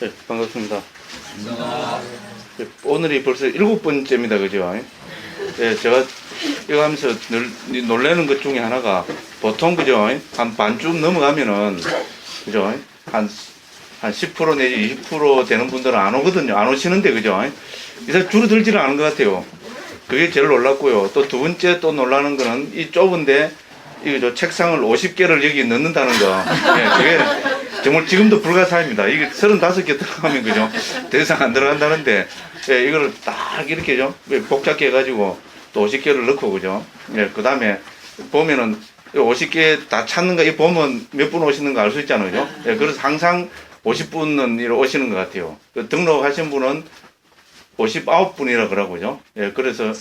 네, 반갑습니다. 네, 오늘이 벌써 7번째입니다. 그죠? 예, 제가 이거 하면서 늘 놀라는 것 중에 하나가 보통 그죠? 한 반쯤 넘어가면은 그죠? 한 10% 내지 20% 되는 분들은 안 오거든요. 안 오시는데 그죠? 이제 줄어들지는 않은 것 같아요. 그게 제일 놀랍고요. 또 두 번째 또 놀라는 거는 이 좁은데 이거 책상을 50개를 여기 넣는다는 거. 예, 그게 정말 지금도 불가사입니다. 이게 35개 들어가면 그죠? 더 이상 안 들어간다는데, 예, 이거를 딱 이렇게 좀 복잡게 해가지고 또 50개를 넣고 그죠? 예, 그 다음에 보면은 50개 다 찾는 거, 이 보면 몇 분 오시는 거 알 수 있잖아요. 그죠? 예, 그래서 항상 50분은 오시는 것 같아요. 그 등록하신 분은 59분이라 그러고요. 예, 그래서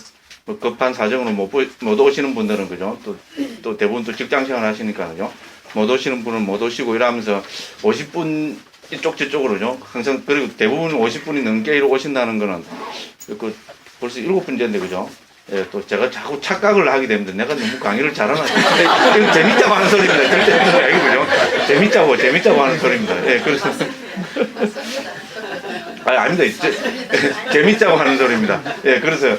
뭐 급한 사정으로 못 오시는 분들은 그죠. 또 대부분 또 직장 생활 하시니까요. 못 오시는 분은 못 오시고 이러면서 50분 이쪽 저쪽으로죠. 항상 그리고 대부분 50분이 넘게 오신다는 거는 그 벌써 7번째인데 그죠. 예, 또 제가 자꾸 착각을 하게 됩니다. 내가 너무 강의를 잘하나. 이거 재밌자고 하는 소리입니다. 절대 아니고요. 재밌자고 하는 소리입니다. 예, 그래서. 아닙니다. 재밌자고 하는 소리입니다. 예, 그래서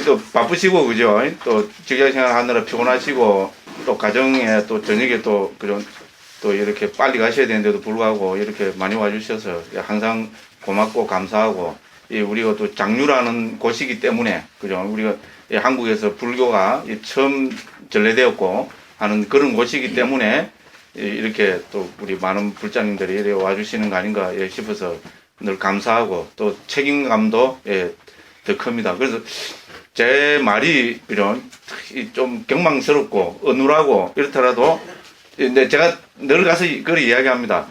또 바쁘시고, 그죠? 또 직장 생활 하느라 피곤하시고, 또 가정에 또 저녁에 또 그런 또 이렇게 빨리 가셔야 되는데도 불구하고 이렇게 많이 와주셔서 항상 고맙고 감사하고, 우리가 또 장류라는 곳이기 때문에, 그죠? 우리가 한국에서 불교가 처음 전래되었고 하는 그런 곳이기 때문에 이렇게 또 우리 많은 불자님들이 이렇게 와주시는 거 아닌가 싶어서 늘 감사하고 또 책임감도 더 큽니다. 그래서 제 말이 이런 좀 경망스럽고 어눌하고 이렇더라도 근데 제가 늘 가서 그걸 이야기합니다.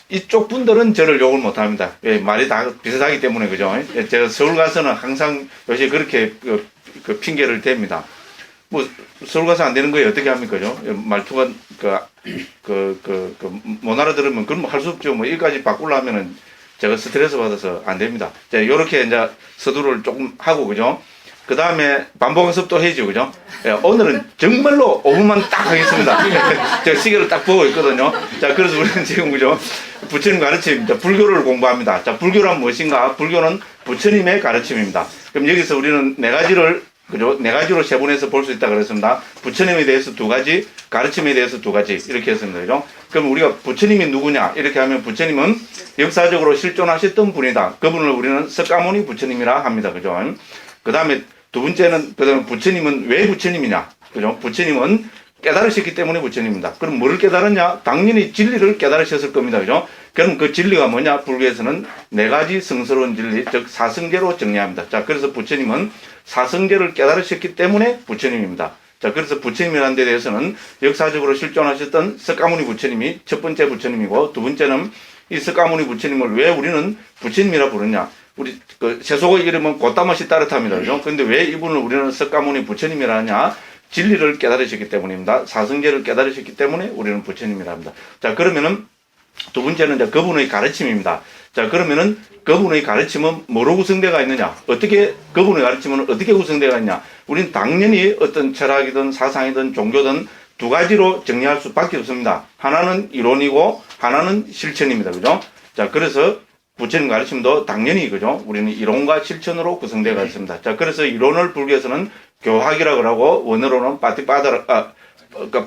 이쪽 분들은 저를 욕을 못합니다. 말이 다 비슷하기 때문에 그죠. 제가 서울 가서는 항상 요새 그렇게 그 핑계를 댑니다. 뭐 서울 가서 안 되는 거에 어떻게 합니까? 죠 말투가 못 알아들으면 그럼 할 수 없죠. 뭐 여기까지 바꾸려면은 제가 스트레스 받아서 안 됩니다. 자, 요렇게 이제 서두를 조금 하고, 그죠? 그 다음에 반복학습 또 해야죠, 그죠? 예, 오늘은 정말로 5분만 딱 하겠습니다. 제가 시계를 딱 보고 있거든요. 자, 그래서 우리는 지금, 그죠? 부처님 가르침, 불교를 공부합니다. 자, 불교란 무엇인가? 불교는 부처님의 가르침입니다. 그럼 여기서 우리는 네 가지를 그죠? 네 가지로 세분해서 볼 수 있다 그랬습니다. 부처님에 대해서 2가지, 가르침에 대해서 2가지 이렇게 했습니다. 그죠? 그럼 우리가 부처님이 누구냐? 이렇게 하면 부처님은 역사적으로 실존하셨던 분이다. 그분을 우리는 석가모니 부처님이라 합니다. 그죠? 그 다음에 두 번째는 그다음에 부처님은 왜 부처님이냐? 그죠? 부처님은 깨달으셨기 때문에 부처님입니다. 그럼 뭐를 깨달았냐? 당연히 진리를 깨달으셨을 겁니다. 그죠? 그럼 그 진리가 뭐냐? 불교에서는 4가지 성스러운 진리, 즉 사성제로 정리합니다. 자, 그래서 부처님은 사성제를 깨달으셨기 때문에 부처님입니다. 자, 그래서 부처님이라는 데 대해서는 역사적으로 실존하셨던 석가모니 부처님이 첫 번째 부처님이고, 두 번째는 이 석가모니 부처님을 왜 우리는 부처님이라 부르냐? 우리 그 세속의 이름은 고따마시 따르타입니다. 그죠? 근데 왜 이분을 우리는 석가모니 부처님이라 하냐? 진리를 깨달으셨기 때문입니다. 사성제를 깨달으셨기 때문에 우리는 부처님이라 합니다. 자, 그러면은 두 번째는 이제 그분의 가르침입니다. 자, 그러면은 그분의 가르침은 뭐로 구성되어 있느냐? 그분의 가르침은 어떻게 구성되어 있냐? 우린 당연히 어떤 철학이든 사상이든 종교든 2가지로 정리할 수밖에 없습니다. 하나는 이론이고 하나는 실천입니다. 그죠? 자, 그래서 부처님 가르침도 당연히 그죠? 우리는 이론과 실천으로 구성되어 있습니다. 자, 그래서 이론을 불교에서는 교학이라고 하고 원어로는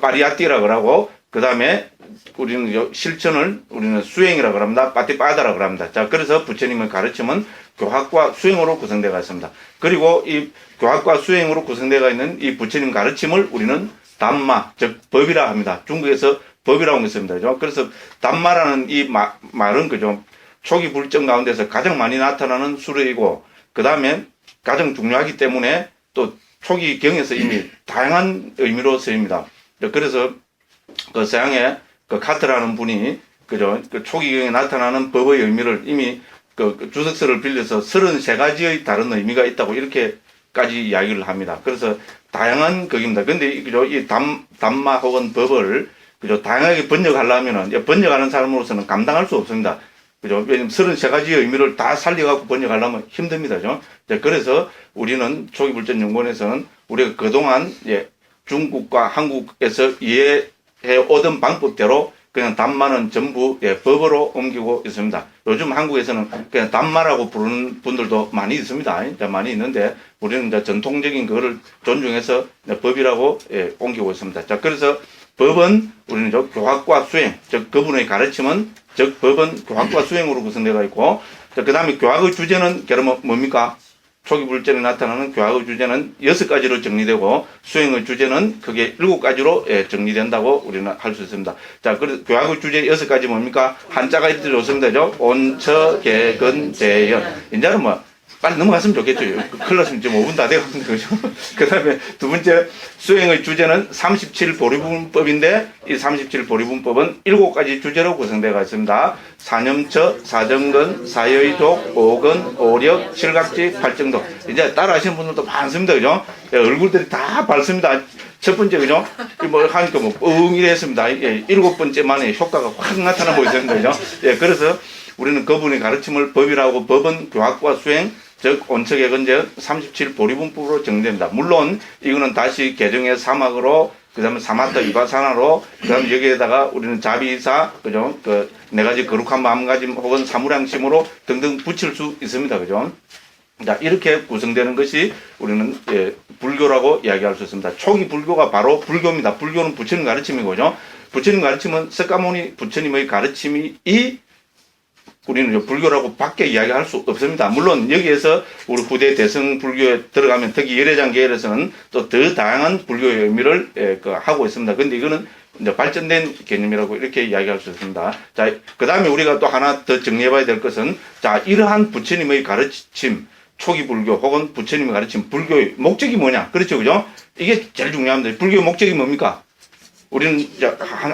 파리아띠라고 하고 그 다음에 우리는 실천을 우리는 수행이라고 합니다. 빠티빠다라고 합니다. 자, 그래서 부처님의 가르침은 교학과 수행으로 구성되어 있습니다. 그리고 이 교학과 수행으로 구성되어 있는 이 부처님 가르침을 우리는 담마, 즉 법이라 합니다. 중국에서 법이라고 했습니다. 그죠? 그래서 담마라는 이 말은 그죠? 초기 불정 가운데서 가장 많이 나타나는 수레이고 그 다음에 가장 중요하기 때문에 또 초기 경에서 이미 다양한 의미로 쓰입니다. 그래서 그 서양의 그 카트라는 분이 그죠? 그 초기경에 나타나는 법의 의미를 이미 그 주석서를 빌려서 33가지의 다른 의미가 있다고 이렇게까지 이야기를 합니다. 그래서 다양한 극입니다. 근데 그죠? 이 담마 혹은 법을 그죠? 다양하게 번역하려면은 번역하는 사람으로서는 감당할 수 없습니다. 그죠? 왜냐면 33가지의 의미를 다 살려갖고 번역하려면 힘듭니다. 그죠? 그래서 우리는 초기불전연구원에서는 우리가 그동안 중국과 한국에서 이해해 오던 방법대로 그냥 단마는 전부 법으로 옮기고 있습니다. 요즘 한국에서는 그냥 단마라고 부르는 분들도 많이 있습니다. 많이 있는데 우리는 이제 전통적인 그거를 존중해서 법이라고 옮기고 있습니다. 자, 그래서 법은 우리는 교학과 수행, 즉 그분의 가르침은 즉 법은 교학과 수행으로 구성되어 있고, 그 다음에 교학의 주제는 그러면 뭡니까? 초기 불전에 나타나는 교학의 주제는 6가지로 정리되고 수행의 주제는 그게 7가지로 정리된다고 우리는 할 수 있습니다. 자, 그래서 교학의 주제 6가지 뭡니까? 한자가 이렇게 좋습니다. 온처, 개근, 재연. 이제는 뭐 빨리 넘어갔으면 좋겠죠. 큰일 났으면 지금 5분 다 돼가는데, 그죠? 그 다음에 두 번째, 수행의 주제는 37보리분법인데, 이 37보리분법은 7가지 주제로 구성되어 있습니다. 사념처, 사정근, 사여의족, 오근, 오력, 칠각지, 팔정도. 이제 따라 하시는 분들도 많습니다. 그죠? 얼굴들이 다 밝습니다. 첫 번째, 그죠? 뭐 하니까 뭐 뻥이래 했습니다. 7번째 만에 효과가 확 나타나고 있습니다. 그죠? 그래서 우리는 그분의 가르침을 법이라고, 법은 교학과 수행, 즉 온척개근제은 37보리분법으로 정리됩니다. 물론 이거는 다시 개정의 사막으로, 그 다음에 사마타 위바사나로, 그 다음에 여기에다가 우리는 자비사, 그죠? 그 4가지 거룩한 마음가짐 혹은 사무량심으로 등등 붙일 수 있습니다. 그죠? 자, 이렇게 구성되는 것이 우리는 불교라고 이야기할 수 있습니다. 초기 불교가 바로 불교입니다. 불교는 부처님 가르침이고, 그죠? 부처님 가르침은 석가모니 부처님의 가르침이 우리는 불교라고 밖에 이야기할 수 없습니다. 물론 여기에서 우리 후대 대승 불교에 들어가면 특히 열애장 계열에서는 또 더 다양한 불교의 의미를 하고 있습니다. 근데 이거는 이제 발전된 개념이라고 이렇게 이야기할 수 있습니다. 자, 그 다음에 우리가 또 하나 더 정리해봐야 될 것은, 자, 이러한 부처님의 가르침, 초기 불교 혹은 부처님의 가르침, 불교의 목적이 뭐냐? 그렇죠, 그죠? 이게 제일 중요합니다. 불교의 목적이 뭡니까? 우리는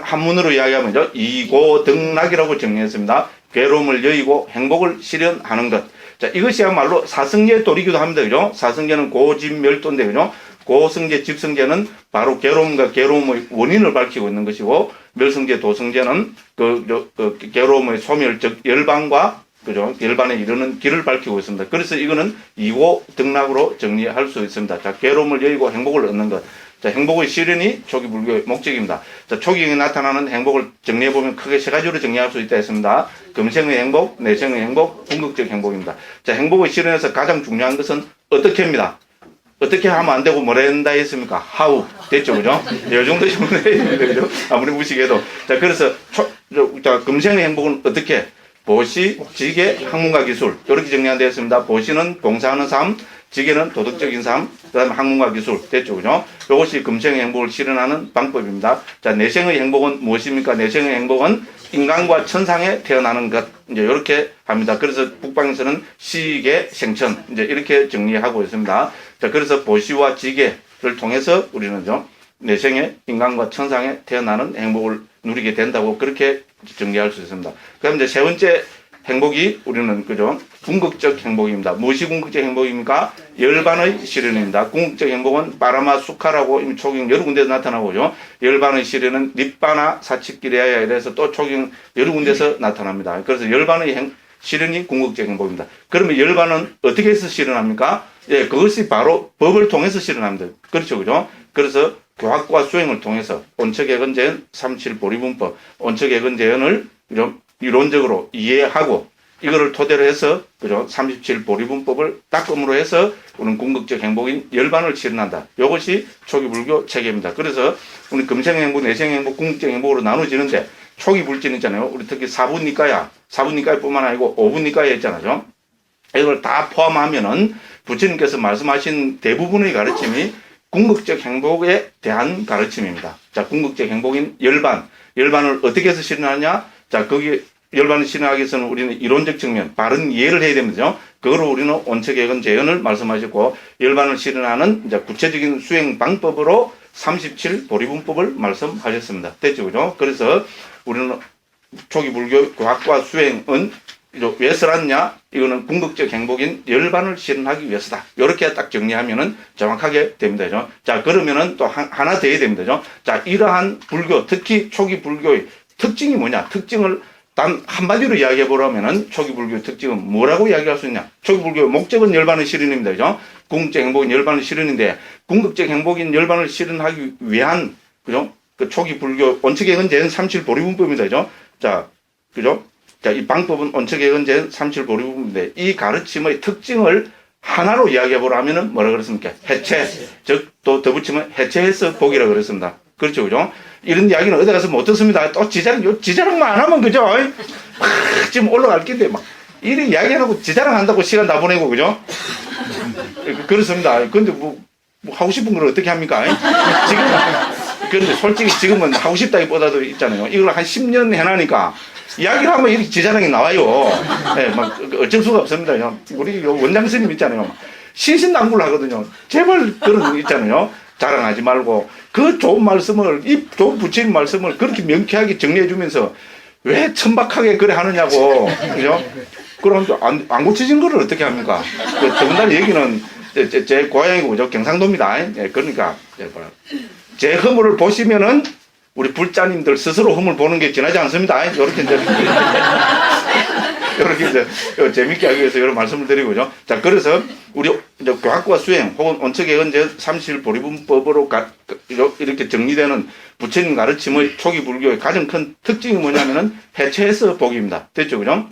한문으로 이야기하면 이고등락이라고 정리했습니다. 괴로움을 여의고 행복을 실현하는 것. 자, 이것이야말로 사성제 도리기도 합니다. 그죠? 사성제는 고집멸도인데, 그죠? 고성제, 집성제는 바로 괴로움과 괴로움의 원인을 밝히고 있는 것이고, 멸성제, 도성제는 괴로움의 소멸, 즉, 열반과, 그죠? 열반에 이르는 길을 밝히고 있습니다. 그래서 이거는 이고등락으로 정리할 수 있습니다. 자, 괴로움을 여의고 행복을 얻는 것. 자, 행복의 실현이 초기 불교의 목적입니다. 자, 초기에 나타나는 행복을 정리해보면 크게 3가지로 정리할 수 있다 했습니다. 금생의 행복, 내생의 행복, 궁극적 행복입니다. 자, 행복의 실현에서 가장 중요한 것은 어떻게 합니다. 어떻게 하면 안 되고 뭐라 한다 했습니까? how. 됐죠, 그죠? 이 정도 정도 해야 됩니다, 그죠? 아무리 무식해도. 자, 그래서, 금생의 행복은 어떻게? 보시, 지계, 학문과 기술. 이렇게 정리한다 했습니다. 보시는 봉사하는 삶, 지계는 도덕적인 삶, 그 다음에 학문과 기술. 됐죠, 그죠? 이것이 금생의 행복을 실현하는 방법입니다. 자, 내생의 행복은 무엇입니까? 내생의 행복은 인간과 천상에 태어나는 것. 이제 이렇게 합니다. 그래서 북방에서는 시계, 생천. 이제 이렇게 정리하고 있습니다. 자, 그래서 보시와 지계를 통해서 우리는 내생에 인간과 천상에 태어나는 행복을 누리게 된다고 그렇게 정리할 수 있습니다. 그럼 이제 3번째 행복이 우리는 그죠? 궁극적 행복입니다. 무엇이 궁극적 행복입니까? 열반의 실현입니다. 궁극적 행복은 파라마 수카라고 이미 초경 여러 군데서 나타나고요. 열반의 실현은 닙바나 사치키레아야 이래서 또 초경 여러 군데서 나타납니다. 그래서 열반의 실현이 궁극적 행복입니다. 그러면 열반은 어떻게 해서 실현합니까? 예, 그것이 바로 법을 통해서 실현합니다. 그렇죠, 그죠? 그래서 교학과 수행을 통해서 온척개근제연 37보리분법, 온척개근제연을 이론적으로 이해하고 이거를 토대로 해서 그죠? 37보리분법을 닦음으로 해서 우리는 궁극적 행복인 열반을 실현한다. 이것이 초기 불교 체계입니다. 그래서 우리 금생의 행복, 내생의 행복, 궁극적 행복으로 나눠지는데 초기 불진 있잖아요. 우리 특히 4분니까야뿐만 아니고 5분니까야 있잖아요. 이걸 다 포함하면은 부처님께서 말씀하신 대부분의 가르침이 궁극적 행복에 대한 가르침입니다. 자, 궁극적 행복인 열반을 어떻게 해서 실현하냐? 자, 거기 열반을 실현하기 위해서는 우리는 이론적 측면, 바른 이해를 해야 됩니다. 그거로 우리는 온척개근 재연을 말씀하셨고, 열반을 실현하는 이제 구체적인 수행 방법으로 37보리분법을 말씀하셨습니다. 됐죠, 그죠? 그래서 우리는 초기 불교 교학과 수행은 왜 써놨냐? 이거는 궁극적 행복인 열반을 실현하기 위해서다. 이렇게 딱 정리하면은 정확하게 됩니다. 자, 그러면은 또 하나 더 해야 됩니다. 자, 이러한 불교, 특히 초기 불교의 특징이 뭐냐? 특징을 단 한마디로 이야기해 보라면은 초기 불교의 특징은 뭐라고 이야기할 수 있냐? 초기 불교의 목적은 열반의 실현입니다. 그죠? 궁극적 행복인 열반의 실현인데, 궁극적 행복인 열반을 실현하기 위한, 그죠? 그 초기 불교 원칙액은 제는 삼칠 보리분법입니다. 그죠? 자, 그죠? 자, 이 방법은 원칙액은 제는 삼칠 보리분법인데 이 가르침의 특징을 하나로 이야기해보라면은 뭐라 그랬습니까? 해체. 즉, 또 더 붙이면 해체해서 보기라 그랬습니다. 그렇죠, 그죠? 이런 이야기는 어디 가서 못 듣습니다. 또 지자랑만 안 하면, 그죠? 지금 올라갈 낀데, 막, 이런 이야기하고 지자랑 한다고 시간 다 보내고, 그죠? 그렇습니다. 근데 뭐 하고 싶은 걸 어떻게 합니까? 지금, 그런데 솔직히 지금은 하고 싶다기보다도 있잖아요. 이걸 한 10년 해나니까, 이야기를 하면 이렇게 지자랑이 나와요. 네, 막, 어쩔 수가 없습니다. 우리 원장 스님 있잖아요. 신신당부를 하거든요. 제발 그런 거 있잖아요. 자랑하지 말고 그 좋은 말씀을 이 좋은 부처님 말씀을 그렇게 명쾌하게 정리해 주면서 왜 천박하게 그래 하느냐고. 그죠? 그럼 안 고쳐진 거를 어떻게 합니까? 더군다나 여기는 제 고향이고 그죠? 경상도입니다. 예, 그러니까 제 허물을 보시면은 우리 불자님들 스스로 허물 보는 게 지나지 않습니다. 이렇게 이제 이렇게 이제 재밌게 하기 위해서 이런 말씀을 드리고죠. 자, 그래서 우리 이제 교학과 수행 혹은 원칙의 이제 삼실 보리분법으로 이렇게 정리되는 부처님 가르침의 초기 불교의 가장 큰 특징이 뭐냐면은 해체해서 보기입니다. 됐죠, 그죠?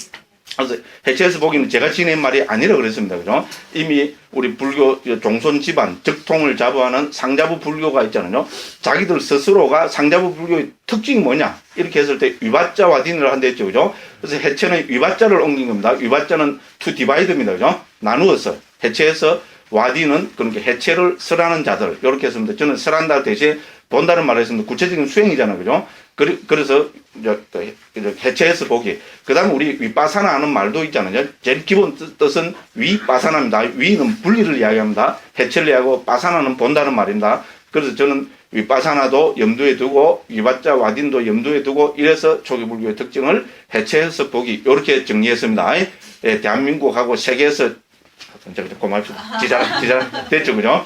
그래서 해체해서 보기는 제가 지낸 말이 아니라 그랬습니다. 그죠? 이미 우리 불교 종손 집안, 적통을 자부하는 상자부 불교가 있잖아요. 자기들 스스로가 상자부 불교의 특징이 뭐냐? 이렇게 했을 때 위바자 와딘을 한다 했죠. 그죠? 그래서 해체는 위바자를 옮긴 겁니다. 위바자는 to divide입니다. 그죠? 나누어서. 해체해서 와딘은 그러니까 해체를 설하는 자들. 이렇게 했습니다. 저는 설한다 대신 본다는 말을 했습니다. 구체적인 수행이잖아요. 그죠? 그래서 해체해서 보기. 그 다음에 우리 위빠사나 하는 말도 있잖아요. 제일 기본 뜻은 위빠사나입니다. 위는 분리를 이야기합니다. 해체를 이야기하고 빠사나는 본다는 말입니다. 그래서 저는 위빠사나도 염두에 두고 위바자 와딘도 염두에 두고 이래서 초기 불교의 특징을 해체해서 보기. 이렇게 정리했습니다. 예, 대한민국하고 세계에서 고맙습니다. 지자랑 됐죠. 그죠?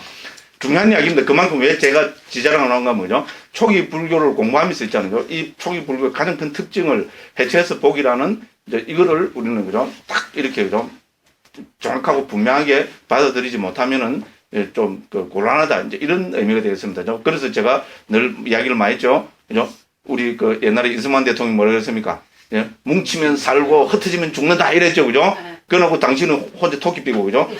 중요한 이야기입니다. 그만큼 왜 제가 지자랑을 나온 건 뭐죠? 초기 불교를 공부하면서 있잖아요. 이 초기 불교의 가장 큰 특징을 해체해서 보기라는 이거를 우리는 그죠? 딱 이렇게 그죠? 정확하고 분명하게 받아들이지 못하면은 좀 곤란하다. 이제 이런 의미가 되겠습니다. 그래서 제가 늘 이야기를 많이 했죠. 그죠? 우리 그 옛날에 이승만 대통령이 뭐라 그랬습니까? 예? 뭉치면 살고 흩어지면 죽는다 이랬죠. 그죠? 그러고 당신은 혼자 토끼 삐고, 그죠?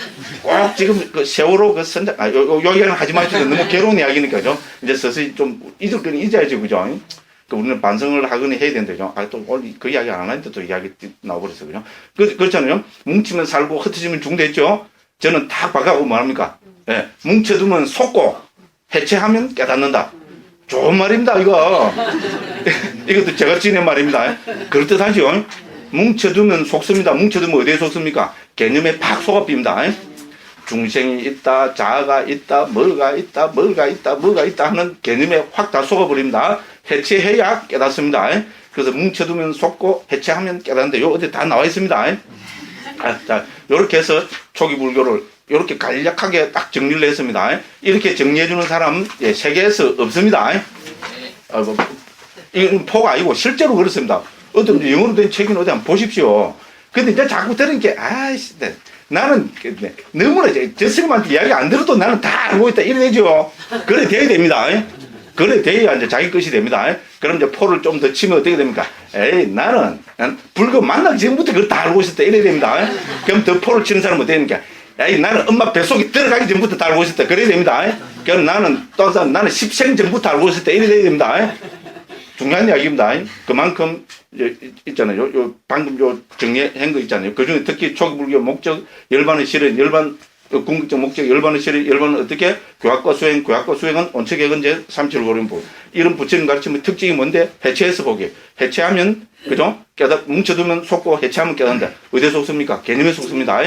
꼭 지금 그 세월호 그 선장, 요 이야기는 하지 마시죠. 너무 괴로운 이야기니까, 죠 이제 서서히 좀 잊을 거는 잊어야죠, 그죠? 그 우리는 반성을 하거니 해야 된다죠. 또 오늘 그 이야기 안 하는데 또 이야기 나와버렸어, 그죠? 그렇잖아요. 뭉치면 살고 흩어지면 죽는댔죠? 저는 다 바꿔고 뭐합니까? 예. 뭉쳐두면 속고, 해체하면 깨닫는다. 좋은 말입니다, 이거. 이것도 제가 지낸 말입니다. 그럴듯하죠? 뭉쳐두면 속습니다. 뭉쳐두면 어디에 속습니까? 개념에 팍 속아빕니다. 중생이 있다, 자아가 있다, 뭐가 있다, 뭐가 있다, 뭐가 있다 하는 개념에 확 다 속아버립니다. 해체해야 깨닫습니다. 그래서 뭉쳐두면 속고 해체하면 깨닫는데 요 어디 다 나와 있습니다. 자, 요렇게 해서 초기 불교를 요렇게 간략하게 딱 정리를 했습니다. 이렇게 정리해주는 사람 세계에서 없습니다. 이건 포가 아니고 실제로 그렇습니다. 어떤 영어로 된 책은 어디 한번 보십시오. 근데 이제 자꾸 들으니까, 아이씨, 나는 너무나 저 스님한테 이야기 안 들어도 나는 다 알고 있다. 이래야죠. 그래 돼야 됩니다. 그래 돼야 이제 자기 것이 됩니다. 그럼 이제 포를 좀 더 치면 어떻게 됩니까? 에이, 나는 불교 만나기 전부터 그걸 다 알고 있었다. 이래야 됩니다. 그럼 더 포를 치는 사람은 어떻게 됩니까? 에이, 나는 엄마 뱃속에 들어가기 전부터 다 알고 있었다. 그래야 됩니다. 그럼 나는 나는 10생 전부터 알고 있었다. 이래야 됩니다. 중요한 이야기입니다. 그만큼 있잖아요. 요 방금 요 정리한 거 있잖아요. 그 중에 특히 초기 불교 목적, 열반의 실현, 궁극적 목적, 열반의 실현, 열반은 어떻게? 교학과 수행은 원칙의 근제, 삼칠고림 보기. 이런 부처님 가르침의 특징이 뭔데? 해체해서 보기. 해체하면, 그죠? 뭉쳐두면 속고 해체하면 깨닫는다. 어디에 속습니까? 개념에 속습니다.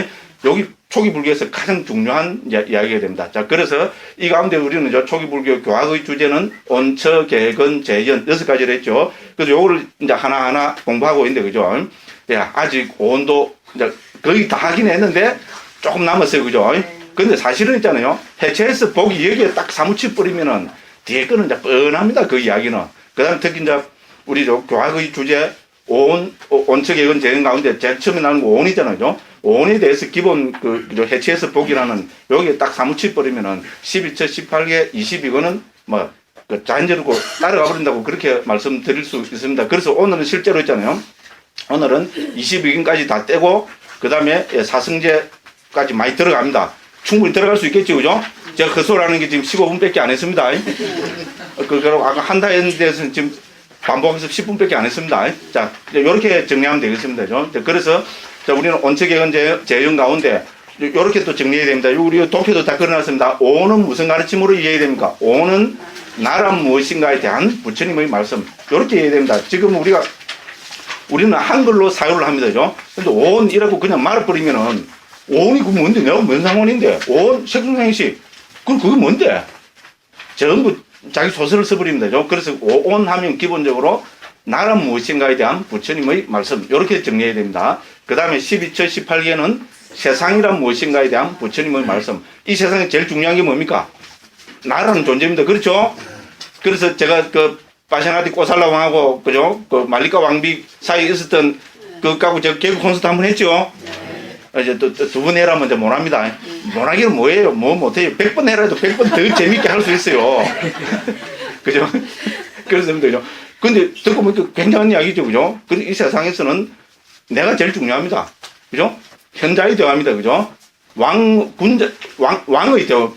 여기 초기 불교에서 가장 중요한 이야기가 됩니다. 자, 그래서 이 가운데 우리는 초기 불교 교학의 주제는 온처, 개근, 재현 6가지를 했죠. 그래서 요거를 이제 하나하나 공부하고 있는데, 그죠? 야, 아직 온도 이제 거의 다 하긴 했는데 조금 남았어요. 그죠? 근데 사실은 있잖아요. 해체해서 보기 여기에 딱 사무치 뿌리면은 뒤에 거는 이제 뻔합니다. 그 이야기는. 그 다음 특히 이제 우리 교학의 주제 온처, 개근, 재현 가운데 제일 처음에 나오는 거 온이잖아요. 온에 대해서 기본 해체해서 보기라는 여기에 딱 사무치 버리면은 11처 18개 22거는 뭐 그 자연적으로 따라가 버린다고 그렇게 말씀드릴 수 있습니다. 그래서 오늘은 실제로 있잖아요. 오늘은 22긴까지 다 떼고 그 다음에 사성제까지 많이 들어갑니다. 충분히 들어갈 수 있겠죠, 그죠? 제가 그 소리하는 게 지금 15분밖에 안 했습니다. 그리고 아까 한다 했는 데서는 지금 반복해서 10분밖에 안 했습니다. 자, 이렇게 정리하면 되겠습니다. 그죠? 그래서 자, 우리는 온체계건 재현 가운데 이렇게 또 정리해야 됩니다. 우리 도표도 다 그려놨습니다. 오는 무슨 가르침으로 이해해야 됩니까? 오는 나란 무엇인가에 대한 부처님의 말씀. 이렇게 이해해야 됩니다. 지금 우리는 한글로 사유를 합니다. 그죠? 근데 온이라고 그냥 말아버리면은 온이 그 뭔데? 내가 뭔 상관인데? 온, 색중생식. 그게 뭔데? 전부 자기 소설을 써버립니다. 그죠? 그래서 온 하면 기본적으로 나란 무엇인가에 대한 부처님의 말씀. 이렇게 정리해야 됩니다. 그 다음에 12처 18개는 세상이란 무엇인가에 대한 부처님의 말씀. 이 세상에 제일 중요한 게 뭡니까? 나라는 존재입니다. 그렇죠? 그래서 제가 파샤나티 꼬살라 왕하고, 그죠? 말리카 왕비 사이에 있었던 그거하고 제가 개그 콘서트 한번 했죠? 이제 또 두 번 해라면 이제 못합니다. 못하기는 뭐예요? 뭐 못해요? 100번 해라도 100번 더 재밌게 할 수 있어요. 그죠? 그렇습니다. 그죠? 근데 듣고 보니까 굉장한 이야기죠. 그죠? 근데 이 세상에서는 내가 제일 중요합니다. 그죠? 현자의 대화입니다. 그죠? 왕의 대화,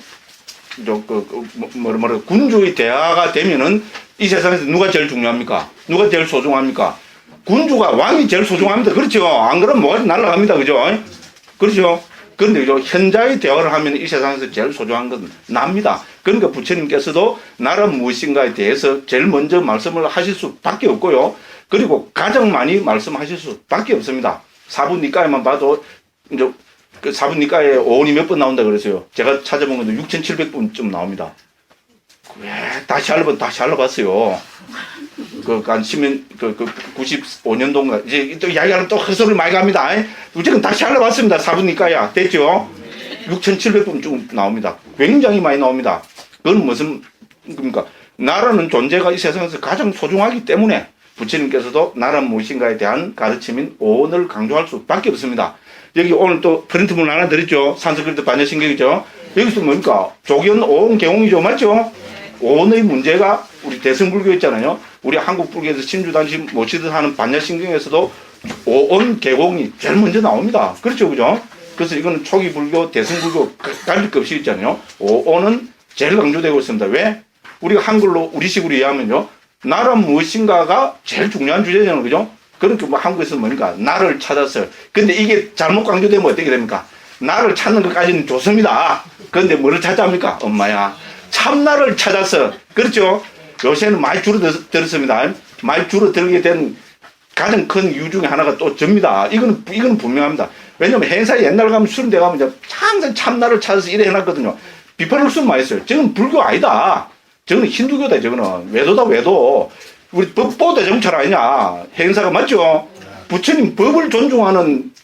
군주의 대화가 되면은 이 세상에서 누가 제일 중요합니까? 누가 제일 소중합니까? 군주가 왕이 제일 소중합니다. 그렇죠? 안 그러면 뭐가 날아갑니다. 그죠? 그렇죠? 그런데 현자의 대화를 하면 이 세상에서 제일 소중한 건 납니다. 그러니까 부처님께서도 나란 무엇인가에 대해서 제일 먼저 말씀을 하실 수밖에 없고요. 그리고 가장 많이 말씀하실 수밖에 없습니다. 사부니까에만 봐도 이제 그 사부니까에 오온이 몇 번 나온다 그랬어요. 제가 찾아본 건데 6,700번쯤 나옵니다. 왜 다시 알아봤어요. 한 95년도인가 이제 또 이야기하면 또 헛소리 많이 갑니다. 지금 다시 알아봤습니다. 사부니까야 됐죠? 6,700번쯤 나옵니다. 굉장히 많이 나옵니다. 그건 무슨 겁니까? 나라는 존재가 이 세상에서 가장 소중하기 때문에 부처님께서도 나란 무엇인가에 대한 가르침인 오온을 강조할 수밖에 없습니다. 여기 오늘 또 프린트물 하나 드렸죠. 산스크리트 반야신경이죠. 여기서 뭡니까? 조견 오온 개홍이죠. 맞죠? 오온의 문제가 우리 대승불교 있잖아요. 우리 한국 불교에서 신주단시 모시듯 하는 반야신경에서도 오온 개홍이 제일 먼저 나옵니다. 그렇죠, 그죠? 그래서 이거는 초기 불교, 대승불교 갈릴 것 없이 있잖아요. 오온은 제일 강조되고 있습니다. 왜? 우리가 한글로 우리식으로 이해하면요, 나란 무엇인가가 제일 중요한 주제잖아요, 그죠? 그러니까 뭐 한국에서 뭡니까? 나를 찾았어요. 근데 이게 잘못 강조되면 어떻게 됩니까? 나를 찾는 것까지는 좋습니다. 그런데 뭐를 찾아합니까? 엄마야. 참나를 찾았어. 그렇죠? 요새는 많이 줄어들었습니다. 많이 줄어들게 된 가장 큰 이유 중에 하나가 또 접니다. 이거는 분명합니다. 왜냐면 행사에 옛날 가면 수련대 가면 항상 참나를 찾아서 이래 해놨거든요. 비판을 수는 많이 했어요. 저건 불교 아니다. 저거는 힌두교다. 저거는 외도다, 외도. 우리 법보다 정찰 아니냐. 행사가 맞죠? 부처님 법을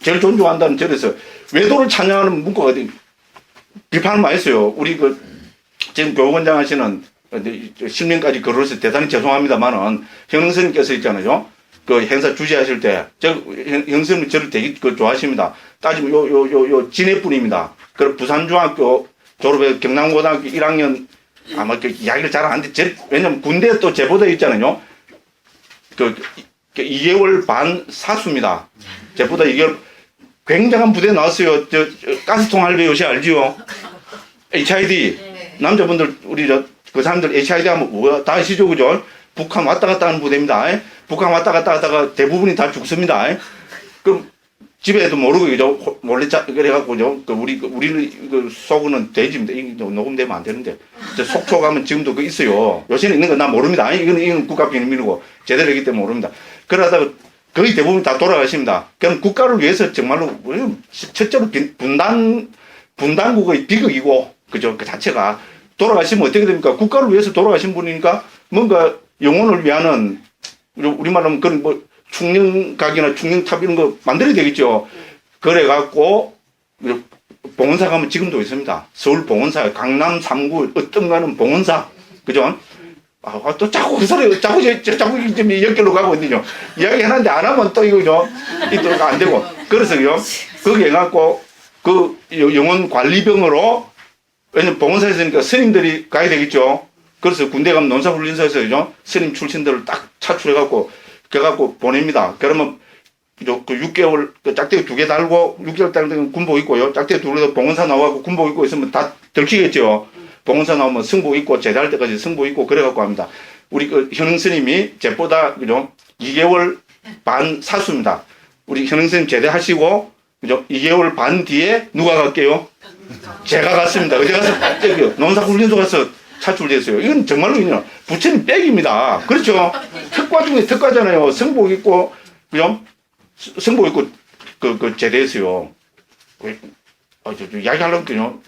제일 존중한다는 절에서 외도를 찬양하는 문구가 비판을 많이 했어요. 우리 지금 교원장 하시는 실명까지 거론해서 대단히 죄송합니다만은 형능스님께서 있잖아요. 그 행사 주재하실 때, 형스님이 저를 되게 좋아하십니다. 따지면 요 진해뿐입니다. 그 부산중학교 졸업해 경남고등학교 1학년 아마 이야기를 잘 안 돼. 왜냐면 군대에 또 제보돼 있잖아요. 2개월 반 사수입니다. 제보다 2개월 굉장한 부대 나왔어요. 가스통 할배 요새 알지요? HID. 남자분들, 그 사람들 HID 하면 뭐야? 다 아시죠? 그죠? 북한 왔다 갔다 하는 부대입니다. 북한 왔다 갔다 하다가 대부분이 다 죽습니다. 그럼 집에도 모르고, 그죠? 몰래 그래갖고, 우리는 속은 돼지입니다. 이거 녹음되면 안 되는데. 속초 가면 지금도 있어요. 요새는 있는 건 나 모릅니다. 이건 국가 비밀이고, 제대로 했기 때문에 모릅니다. 그러다가 거의 대부분 다 돌아가십니다. 그럼 국가를 위해서 정말로, 첫째로 분단국의 비극이고, 그죠? 그 자체가. 돌아가시면 어떻게 됩니까? 국가를 위해서 돌아가신 분이니까 뭔가 영혼을 위하는, 우리말로 하면 그런 충령각이나 충령탑 이런 거 만들어야 되겠죠. 그래갖고, 봉헌사 가면 지금도 있습니다. 서울 봉헌사, 강남 3구, 어떤 가는 봉헌사. 그죠? 또 자꾸 그 소리, 자꾸 역결로 가고 있거든요. 이야기 해놨는데 안 하면 또 이거죠. 이거 안 되고. 그래서요, 거기 해갖고, 영혼 관리병으로, 왜냐면 봉헌사에 있으니까 스님들이 가야 되겠죠. 그래서 군대 가면 논사훈련소에서 그죠? 스님 출신들을 딱 차출해갖고, 그래갖고 보냅니다. 그러면 그 6개월, 그 짝대기 2개 달고, 6개월 달면 군복 입고요. 짝대기 2개 봉헌사 나와갖고 군복 입고 있으면 다 들키겠죠. 봉헌사 나오면 승복 입고, 제대할 때까지 승복 입고, 그래갖고 합니다. 우리 그 현흥 스님이 제보다, 그죠? 2개월 반 사수입니다. 우리 현흥 스님 제대하시고, 그죠? 2개월 반 뒤에 누가 갈게요? 제가 갔습니다. 제가 가서, 저기, 논사훈련소 가서 차출됐어요. 이건 정말로 그냥 부처님 백입니다. 그렇죠? 특과 중에 특과잖아요. 승복 입고, 그죠? 승복 입고, 제대했어요. 이야기하려면 그냥,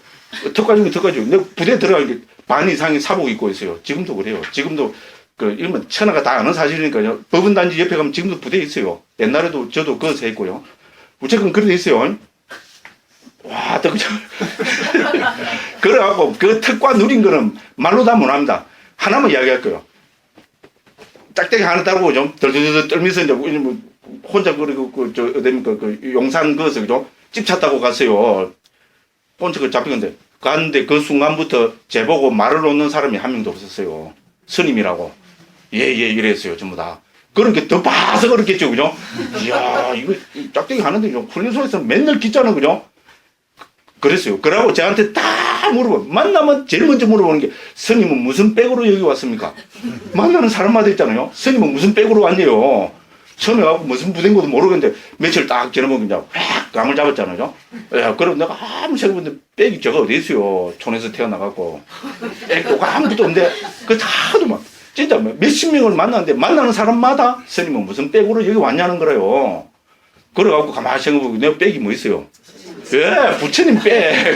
특과 중에 특과죠. 근데 부대 들어가기 반 이상이 사복 입고 있어요. 지금도 그래요. 지금도, 이러면 천하가 다 아는 사실이니까요. 법원단지 옆에 가면 지금도 부대에 있어요. 옛날에도 저도 거기서 했고요. 무조건 그래 있어요. 와, 또, 그죠? 그래갖고, 그 특과 누린 거는 말로 다 못합니다. 하나만 이야기할 거예요. 짝대기 하나 따르고 좀, 덜덜덜 떨면서 이제, 뭐 혼자 그리고, 어딥니까, 용산 거기서, 그죠? 집 찾다고 갔어요. 혼자 잡히는데, 갔는데 그 순간부터 제보고 말을 놓는 사람이 한 명도 없었어요. 스님이라고. 예, 이랬어요, 전부 다. 그렇게 더 봐서 그렇겠죠, 그죠? 이야, 이거 짝대기 하는데, 훈련소에서 맨날 기잖아, 그죠? 그랬어요. 그러고 저한테 다 만나면 제일 먼저 물어보는 게, 스님은 무슨 백으로 여기 왔습니까? 만나는 사람마다 있잖아요. 스님은 무슨 백으로 왔네요. 처음에 가고 무슨 부대인 것도 모르겠는데, 며칠 딱 지나면 그냥 확 감을 잡았잖아요. 야, 그럼 내가 아무 생각 없는데, 백이 저가 어디 있어요. 촌에서 태어나갖고. 백도 아무것도 없는데, 하도 막, 진짜 몇십 명을 만났는데, 만나는 사람마다 스님은 무슨 백으로 여기 왔냐는 거래요. 그래갖고 가만히 생각해보고, 내가 백이 뭐 있어요? 예, 부처님 백.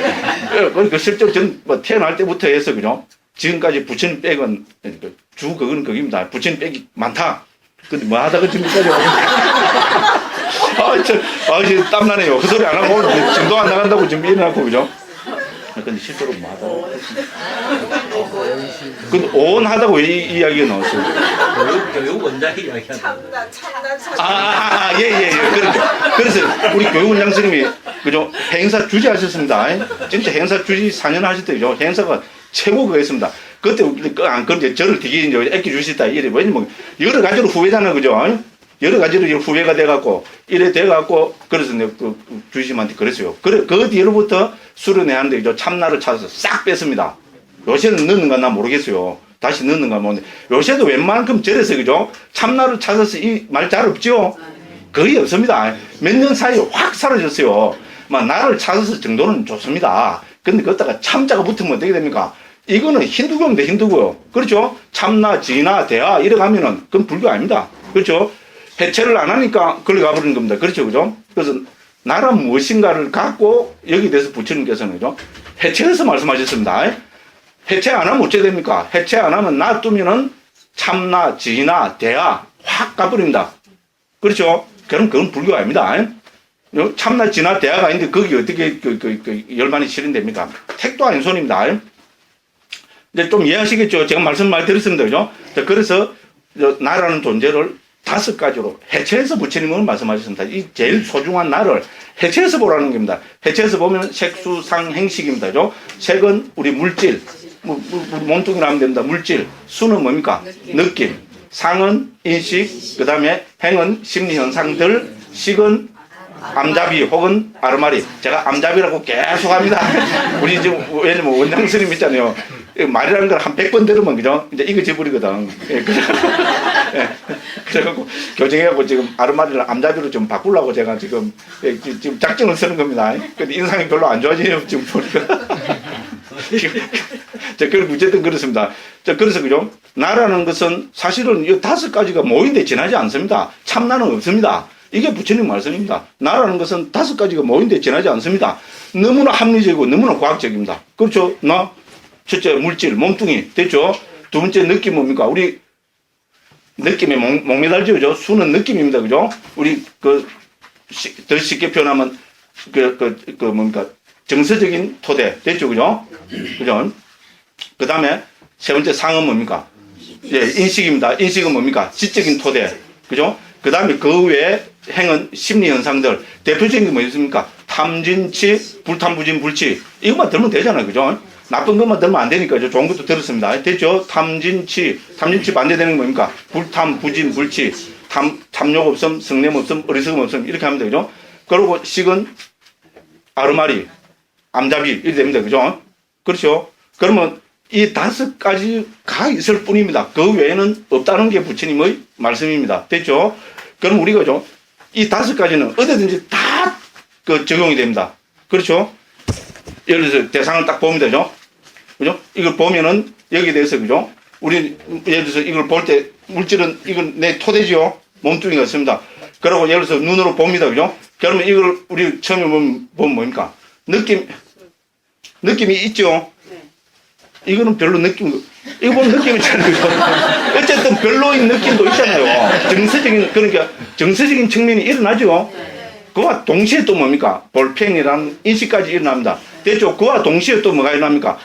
그러니까 실제로 전 태어날 때부터 해서, 그죠? 지금까지 부처님 백은, 그건 거기입니다. 부처님 백이 많다. 근데 뭐 하다가 지금까지 지금 땀나네요. 그 소리 안 하고, 진도 안 나간다고 지금 일어나고, 그죠? 근데 실제로 뭐 하다가. 근데 온 하다고 이 이야기가 나왔어요. 교육 원장이 이야기하는 참나. 예. 그래서 우리 교육원장 스님이, 그죠? 행사 주지 하셨습니다. 진짜 행사 주지 4년 하실 때죠. 행사가 최고 그거였습니다. 그때, 그런데 저를 되게 이제 애껴주시다. 이래. 왜냐면 여러 가지로 후회잖아요. 그죠? 여러 가지로 후회가 돼갖고, 이래 돼갖고, 그래서 내가 주심한테 그랬어요. 그 뒤로부터 수련회 하는데 참나를 찾아서 싹 뺐습니다. 요새는 넣는가 나 모르겠어요. 다시 넣는가 모르겠는데, 요새도 웬만큼 절에서, 그죠? 참나를 찾아서 이 말 잘 없죠? 거의 없습니다. 몇 년 사이에 확 사라졌어요. 막 나를 찾아서 정도는 좋습니다. 근데 거기다가 참자가 붙으면 어떻게 됩니까? 이거는 힌두교인데 힌두교. 그렇죠? 참나, 지나, 대하 이래 가면은 그건 불교 아닙니다. 그렇죠? 해체를 안 하니까 걸려 가버리는 겁니다. 그렇죠? 그죠? 그래서 나란 무엇인가를 갖고 여기 대해서 부처님께서는, 그죠? 해체해서 말씀하셨습니다. 해체 안 하면 어째 됩니까? 해체 안 하면 놔두면은 참나, 지나, 대하 확 가버립니다. 그렇죠? 그럼 그건 불교 아닙니다. 참나, 지나, 대하가 있는데 거기 어떻게 열반이 실현됩니까? 택도 아닌 손입니다. 이제 좀 이해하시겠죠? 제가 말씀 많이 드렸습니다. 그죠? 그래서 나라는 존재를 5가지로 해체해서 부처님은 말씀하셨습니다. 이 제일 소중한 나를 해체해서 보라는 겁니다. 해체해서 보면 색수상 행식입니다. 그죠? 색은 우리 물질, 몸뚱이로 하면 됩니다. 물질. 수는 뭡니까? 느낌. 상은 인식. 그 다음에 행은 심리현상들. 식은 암잡이 혹은 아르마리. 제가 암잡이라고 계속 합니다. 우리 지금, 왜냐면 원장 스님 있잖아요. 말이라는 걸 한 100번 들으면, 그죠? 이제 이거 지버리거든. 그래갖고, 교정해갖고 지금 아르마리를 암잡이로 좀 바꾸려고 제가 지금 작정을 쓰는 겁니다. 근데 인상이 별로 안 좋아지네요. 지금 보니까. 그리고 어쨌든 그렇습니다. 그래서, 그죠? 나라는 것은 사실은 이 5가지가 모인데 지나지 않습니다. 참나는 없습니다. 이게 부처님 말씀입니다. 나라는 것은 5가지가 모인데 지나지 않습니다. 너무나 합리적이고 너무나 과학적입니다. 그렇죠? 첫째, 물질, 몸뚱이. 됐죠? 두 번째, 느낌 뭡니까? 우리, 느낌에 목매달죠? 그죠? 수는 느낌입니다. 그죠? 우리, 더 쉽게 표현하면, 뭡니까? 정서적인 토대. 됐죠? 그죠? 그죠? 그 다음에, 세 번째, 상은 뭡니까? 예, 인식입니다. 인식은 뭡니까? 지적인 토대. 그죠? 그 다음에 그 외에 행은 심리현상들. 대표적인 게 뭐 있습니까? 탐진치, 불탐부진, 불치. 이것만 들면 되잖아요. 그죠? 나쁜 것만 들면 안 되니까 좋은 것도 들었습니다. 됐죠? 탐진치 반대되는 게 뭡니까? 불탐, 부진, 불치, 탐욕 없음, 성냄 없음, 어리석음 없음 이렇게 하면 되죠. 그리고 식은 아르마리, 암잡이 이렇게 됩니다. 그죠? 그렇죠? 그러면 이 5가지가 있을 뿐입니다. 그 외에는 없다는 게 부처님의 말씀입니다. 됐죠? 그럼 우리가 이 5가지는 어디든지 다 적용이 됩니다. 그렇죠? 예를 들어서 대상을 딱 보면 되죠? 그죠? 이걸 보면은 여기에 대해서 그죠? 우리 예를 들어서 이걸 볼 때 물질은 이건 내 토대지요? 몸뚱이가 있습니다. 그리고 예를 들어서 눈으로 봅니다. 그죠? 그러면 이걸 우리 처음에 보면 뭡니까? 느낌이 있죠? 이거는 별로 이거 보면 느낌이 있잖아요. 어쨌든 별로인 느낌도 있잖아요. 그러니까 정서적인 측면이 일어나죠. 그와 동시에 또 뭡니까? 볼펜이라는 인식까지 일어납니다. 됐죠? 그와 동시에 또 뭐가 일어납니까?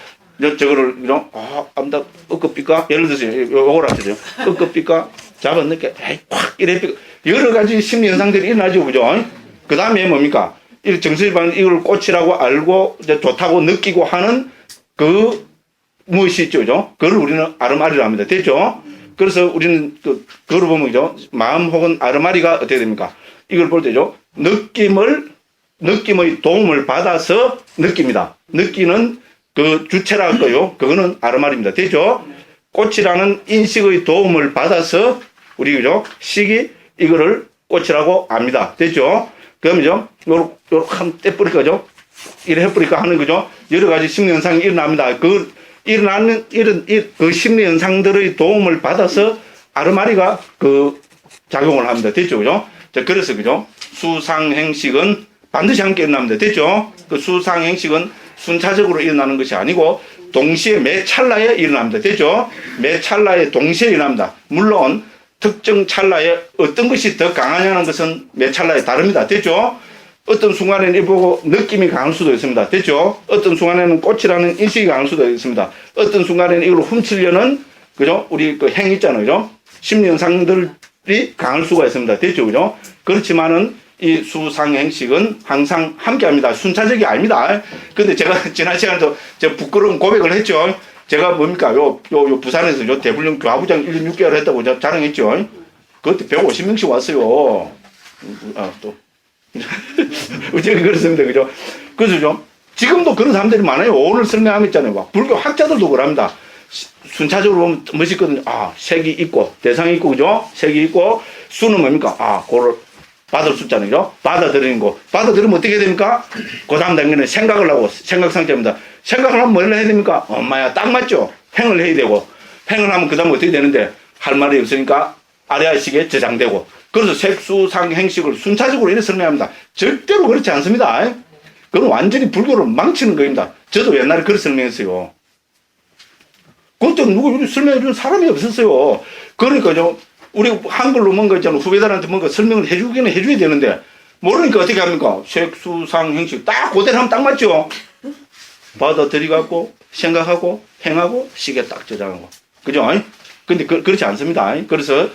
저거를, 암다, 끄끄삐까? 예를 들어서, 요걸 하시죠. 끄끄삐까? 잡아넣게, 에이, 콱! 이래 삐까? 여러 가지 심리 현상들이 일어나죠. 그죠? 그 다음에 뭡니까? 이 정서적 반응, 이걸 꽃이라고 알고, 좋다고 느끼고 하는 무엇이 있죠, 그죠? 그걸 우리는 아르마리라 합니다. 됐죠? 그래서 우리는 그걸 보면, 그죠? 마음 혹은 아르마리가 어떻게 됩니까? 이걸 볼 때죠? 느낌의 도움을 받아서 느낍니다. 느끼는 주체라 할 거요. 그거는 아르마리입니다. 됐죠? 꽃이라는 인식의 도움을 받아서 우리, 그죠? 식이 이거를 꽃이라고 압니다. 됐죠? 그러면요, 요렇게 한번 떼뿌릴까, 죠? 이래 해뿌릴까 하는 거죠? 여러 가지 심리 현상이 일어납니다. 일어나는 그 심리 현상들의 도움을 받아서 아르마리가 작용을 합니다. 됐죠? 그죠? 자, 그래서, 그죠? 수상행식은 반드시 함께 일어납니다. 됐죠? 그 수상행식은 순차적으로 일어나는 것이 아니고, 동시에 매 찰나에 일어납니다. 됐죠? 매 찰나에 동시에 일어납니다. 물론, 특정 찰나에 어떤 것이 더 강하냐는 것은 매 찰나에 다릅니다. 됐죠? 어떤 순간에는 이 보고 느낌이 강할 수도 있습니다. 됐죠? 어떤 순간에는 꽃이라는 인식이 강할 수도 있습니다. 어떤 순간에는 이걸 훔치려는, 그죠? 우리 행위 있잖아요. 그죠? 심리 현상들이 강할 수가 있습니다. 됐죠? 그죠? 그렇지만은 이 수상행식은 항상 함께 합니다. 순차적이 아닙니다. 근데 제가 지난 시간에도 부끄러운 고백을 했죠. 제가 뭡니까? 부산에서 대불령 교화부장 1년 6개월 했다고 자랑했죠. 그때 150명씩 왔어요. 어쨌든 그렇습니다. 그죠? 그래서 지금도 그런 사람들이 많아요. 오늘 설명하겠잖아요. 불교 학자들도 그럽니다. 순차적으로 보면 멋있거든요. 색이 있고, 대상이 있고, 그죠? 색이 있고, 수는 뭡니까? 그걸 받을 숫자는, 그죠? 받아들이는 거. 받아들이면 어떻게 됩니까? 그 다음 단계는 생각을 하고, 생각상태입니다. 생각을 하면 뭘 해야 됩니까? 엄마야, 딱 맞죠? 행을 해야 되고, 행을 하면 그 다음 어떻게 되는데, 할 말이 없으니까 아래아식에 저장되고, 그래서 색수상행식을 순차적으로 이렇게 설명합니다. 절대로 그렇지 않습니다. 그건 완전히 불교를 망치는 겁니다. 저도 옛날에 그렇게 설명했어요. 그때 누구 설명해주는 사람이 없었어요. 그러니까 우리 한글로 뭔가 있잖아. 후배들한테 뭔가 설명을 해주기는 해줘야 되는데, 모르니까 어떻게 합니까? 색수상행식 딱 그대로 하면 딱 맞죠? 받아들이갖고, 생각하고, 행하고, 시계 딱 저장하고. 그죠? 근데 그렇지 않습니다. 그래서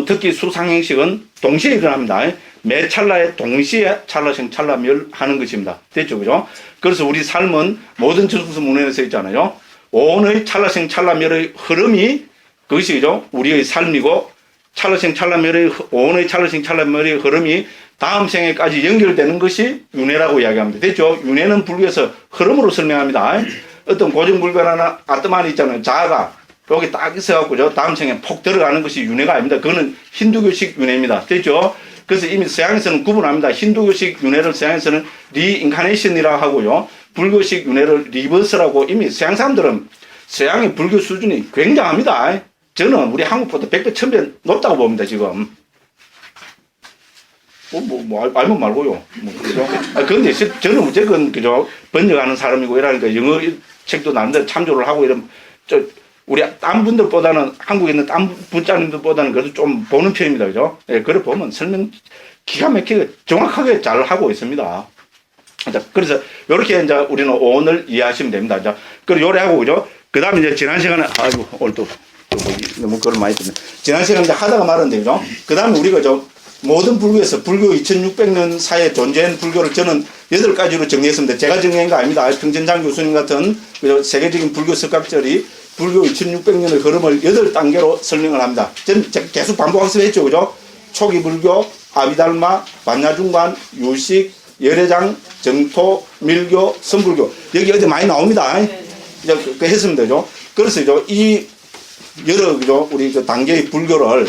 특히 수상행식은 동시에 일어납니다. 매 찰나에 동시에 찰나생 찰나멸 하는 것입니다. 됐죠? 그죠? 그래서 우리 삶은 모든 저승수 문헌에 써 있잖아요. 오의 찰나생 찰나멸의 흐름이 그것이, 그죠? 우리의 삶이고, 찰나생 찰나멸의 오의 찰나생 찰나멸의 흐름이 다음 생에까지 연결되는 것이 윤회라고 이야기합니다. 됐죠? 윤회는 불교에서 흐름으로 설명합니다. 어떤 고정불변하나 아트만이 있잖아요. 자아가 여기 딱 있어갖고 다음 생에 폭 들어가는 것이 윤회가 아닙니다. 그거는 힌두교식 윤회입니다. 됐죠? 그래서 이미 서양에서는 구분합니다. 힌두교식 윤회를 서양에서는 리인카네이션이라고 하고요. 불교식 윤회를 리버스라고. 이미 서양 사람들은 서양의 불교 수준이 굉장합니다. 저는 우리 한국보다 100배, 1000배 높다고 봅니다, 지금. 알면 말고요. 그죠? 근데 저는 무조건, 그죠? 번역하는 사람이고 이러니까 영어 책도 나름대로 참조를 하고 이런, 우리 딴 분들보다는, 한국에 있는 딴 부자님들보다는 그래도 좀 보는 편입니다. 그죠? 예, 그래 보면 설명 기가 막히게 정확하게 잘 하고 있습니다. 자, 그래서 이렇게 이제 우리는 오늘 이해하시면 됩니다. 자, 그리고 요래하고, 그죠? 그 다음에 이제 지난 시간에, 오늘 또 너무 그걸 많이 듣네. 지난 시간에 이제 하다가 말았는데, 그죠? 그 다음에 우리가 모든 불교에서 불교 2600년 사이에 존재한 불교를 저는 8가지로 정리했습니다. 제가 정리한 거 아닙니다. 평전장 교수님 같은 세계적인 불교 석학절이 불교 2600년의 흐름을 8단계로 설명을 합니다. 저는 계속 반복학습했죠. 그죠? 초기 불교, 아비달마, 반야중관, 유식, 열애장, 정토, 밀교, 선불교. 여기 어디 많이 나옵니다. 이제 그 했습니다. 그죠? 그래서 이 여러 그죠? 우리 단계의 불교의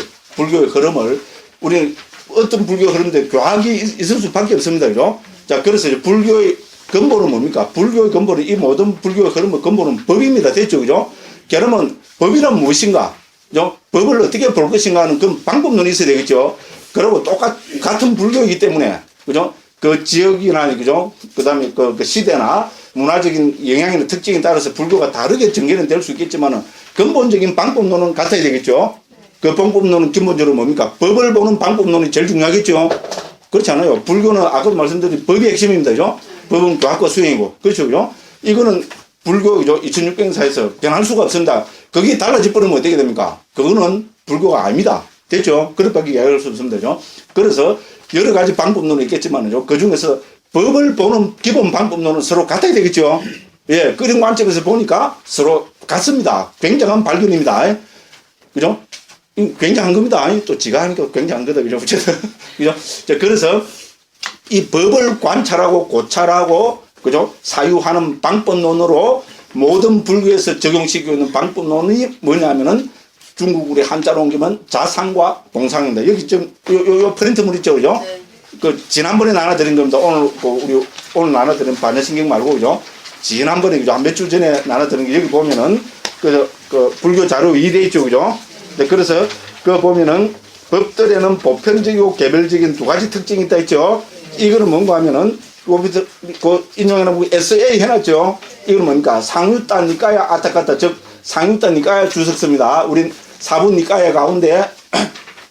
흐름을 우리는 어떤 불교 흐름인데 교학이 있을 수밖에 없습니다. 그죠? 자, 그래서 불교의 근본은 뭡니까? 불교의 근본은 이 모든 불교의 흐름의 근본은 법입니다. 됐죠? 그죠? 그러면 법이란 무엇인가? 그죠? 법을 어떻게 볼 것인가 하는 그 방법론이 있어야 되겠죠? 그리고 같은 불교이기 때문에, 그죠? 그 지역이나, 그죠? 그 다음에 그 시대나 문화적인 영향이나 특징에 따라서 불교가 다르게 전개는 될 수 있겠지만 근본적인 방법론은 같아야 되겠죠? 그 방법론은 기본적으로 뭡니까? 법을 보는 방법론이 제일 중요하겠죠? 그렇지 않아요? 불교는 아까도 말씀드린 법이 핵심입니다. 그죠? 법은 교학과 수행이고. 그렇죠? 그죠? 이거는 불교, 그죠? 2600년 사이에서 변할 수가 없습니다. 그게 달라져 버리면 어떻게 됩니까? 그거는 불교가 아닙니다. 됐죠? 그렇게밖에 이야기할 수 없습니다. 그죠? 그래서 여러 가지 방법론이 있겠지만요. 그 중에서 법을 보는 기본 방법론은 서로 같아야 되겠죠? 예, 그런 관점에서 보니까 서로 같습니다. 굉장한 발견입니다. 그죠? 굉장한 겁니다. 또 지가 하니까 굉장한 거다. 그죠? 그죠? 그래서 이 법을 관찰하고 고찰하고, 그죠? 사유하는 방법론으로 모든 불교에서 적용시키고 있는 방법론이 뭐냐면은 중국 우리 한자로 옮기면 자상과 공상입니다. 여기 좀, 요 프린트물 있죠? 그죠? 네. 그, 지난번에 나눠드린 겁니다. 우리, 오늘 나눠드린 반야신경 말고, 그죠? 지난번에, 그죠? 한 몇 주 전에 나눠드린 게 여기 보면은, 그 불교 자료 2대 있죠? 그죠? 네, 그래서, 그 보면은, 법들에는 보편적이고 개별적인 두 가지 특징이 있다 했죠? 이거는 뭔가 하면은, 그 인용해놓고 SA 해놨죠? 이거는 뭡니까? 상유단 니까야 아타카타, 즉, 상유단 니까야 주석서입니다. 우린 사분 니까야 가운데,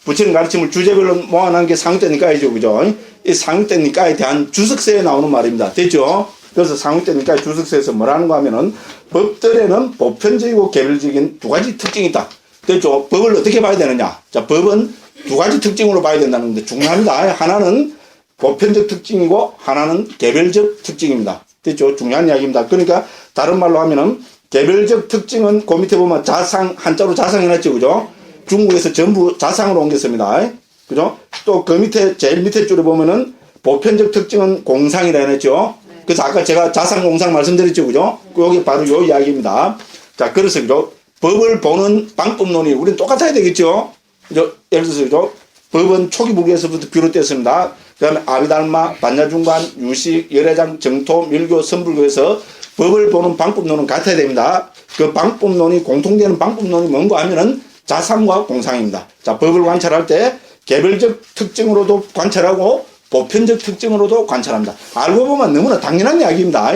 부처님 가르침을 주제별로 모아놓은 게 상유단 니까야죠. 그죠? 이 상유단 니까에 대한 주석서에 나오는 말입니다. 됐죠? 그래서 상유단 니까야 주석서에서 뭐라는 거 하면은, 법들에는 보편적이고 개별적인 두 가지 특징이 있다. 됐죠? 법을 어떻게 봐야 되느냐? 자, 법은 두 가지 특징으로 봐야 된다는 건데 중요합니다. 하나는 보편적 특징이고 하나는 개별적 특징입니다. 됐죠? 중요한 이야기입니다. 그러니까 다른 말로 하면은 개별적 특징은 그 밑에 보면 자상, 한자로 자상 해놨죠. 그죠? 중국에서 전부 자상으로 옮겼습니다. 그죠? 또 그 밑에, 제일 밑에 줄에 보면은 보편적 특징은 공상이라 해놨죠. 그래서 아까 제가 자상, 공상 말씀드렸죠. 그죠? 여기 바로 요 이야기입니다. 자, 그래서 그죠? 법을 보는 방법론이 우리는 똑같아야 되겠죠? 그죠? 예를 들어서 그죠? 법은 초기 불교에서부터 비롯됐습니다. 그 다음에 아비달마, 반야중관, 유식, 열애장, 정토, 밀교, 선불교에서 법을 보는 방법론은 같아야 됩니다. 그 방법론이 공통되는 방법론이 뭔가 하면은 자상과 공상입니다. 자, 법을 관찰할 때 개별적 특징으로도 관찰하고 보편적 특징으로도 관찰합니다. 알고 보면 너무나 당연한 이야기입니다.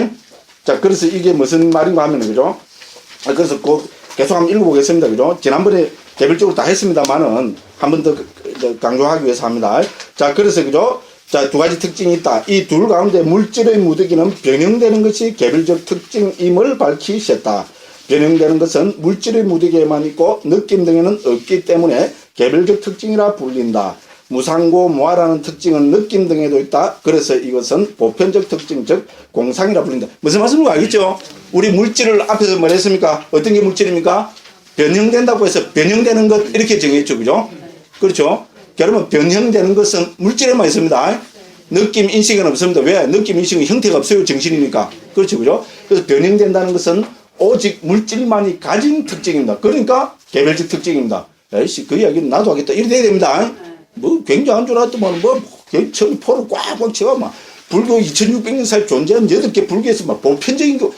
자, 그래서 이게 무슨 말인가 하면은, 그죠? 그래서 계속 한번 읽어보겠습니다. 그죠? 지난번에 개별적으로 다 했습니다만은 한 번 더 강조하기 위해서 합니다. 자, 그래서 그죠? 자, 두 가지 특징이 있다. 이 둘 가운데 물질의 무득이는 변형되는 것이 개별적 특징임을 밝히셨다. 변형되는 것은 물질의 무득에만 있고 느낌 등에는 없기 때문에 개별적 특징이라 불린다. 무상고 무아라는 특징은 느낌 등에도 있다. 그래서 이것은 보편적 특징, 즉 공상이라 불린다. 무슨 말씀인지 알겠죠? 우리 물질을 앞에서 말했습니까? 어떤 게 물질입니까? 변형된다고 해서 변형되는 것 이렇게 정했죠. 그죠? 그렇죠? 그러면 변형되는 것은 물질에만 있습니다. 느낌, 인식은 없습니다. 왜? 느낌, 인식은 형태가 없어요. 정신이니까. 그렇죠. 그죠? 그래서 변형된다는 것은 오직 물질만이 가진 특징입니다. 그러니까 개별적 특징입니다. 에이씨, 그 이야기는 나도 하겠다. 이래 돼야 됩니다. 뭐 굉장한 줄 알았더만 처음에 포를 꽉꽉 채워 막 불교 2600년 사이 존재한 8개 불교에서 막 보편적인 거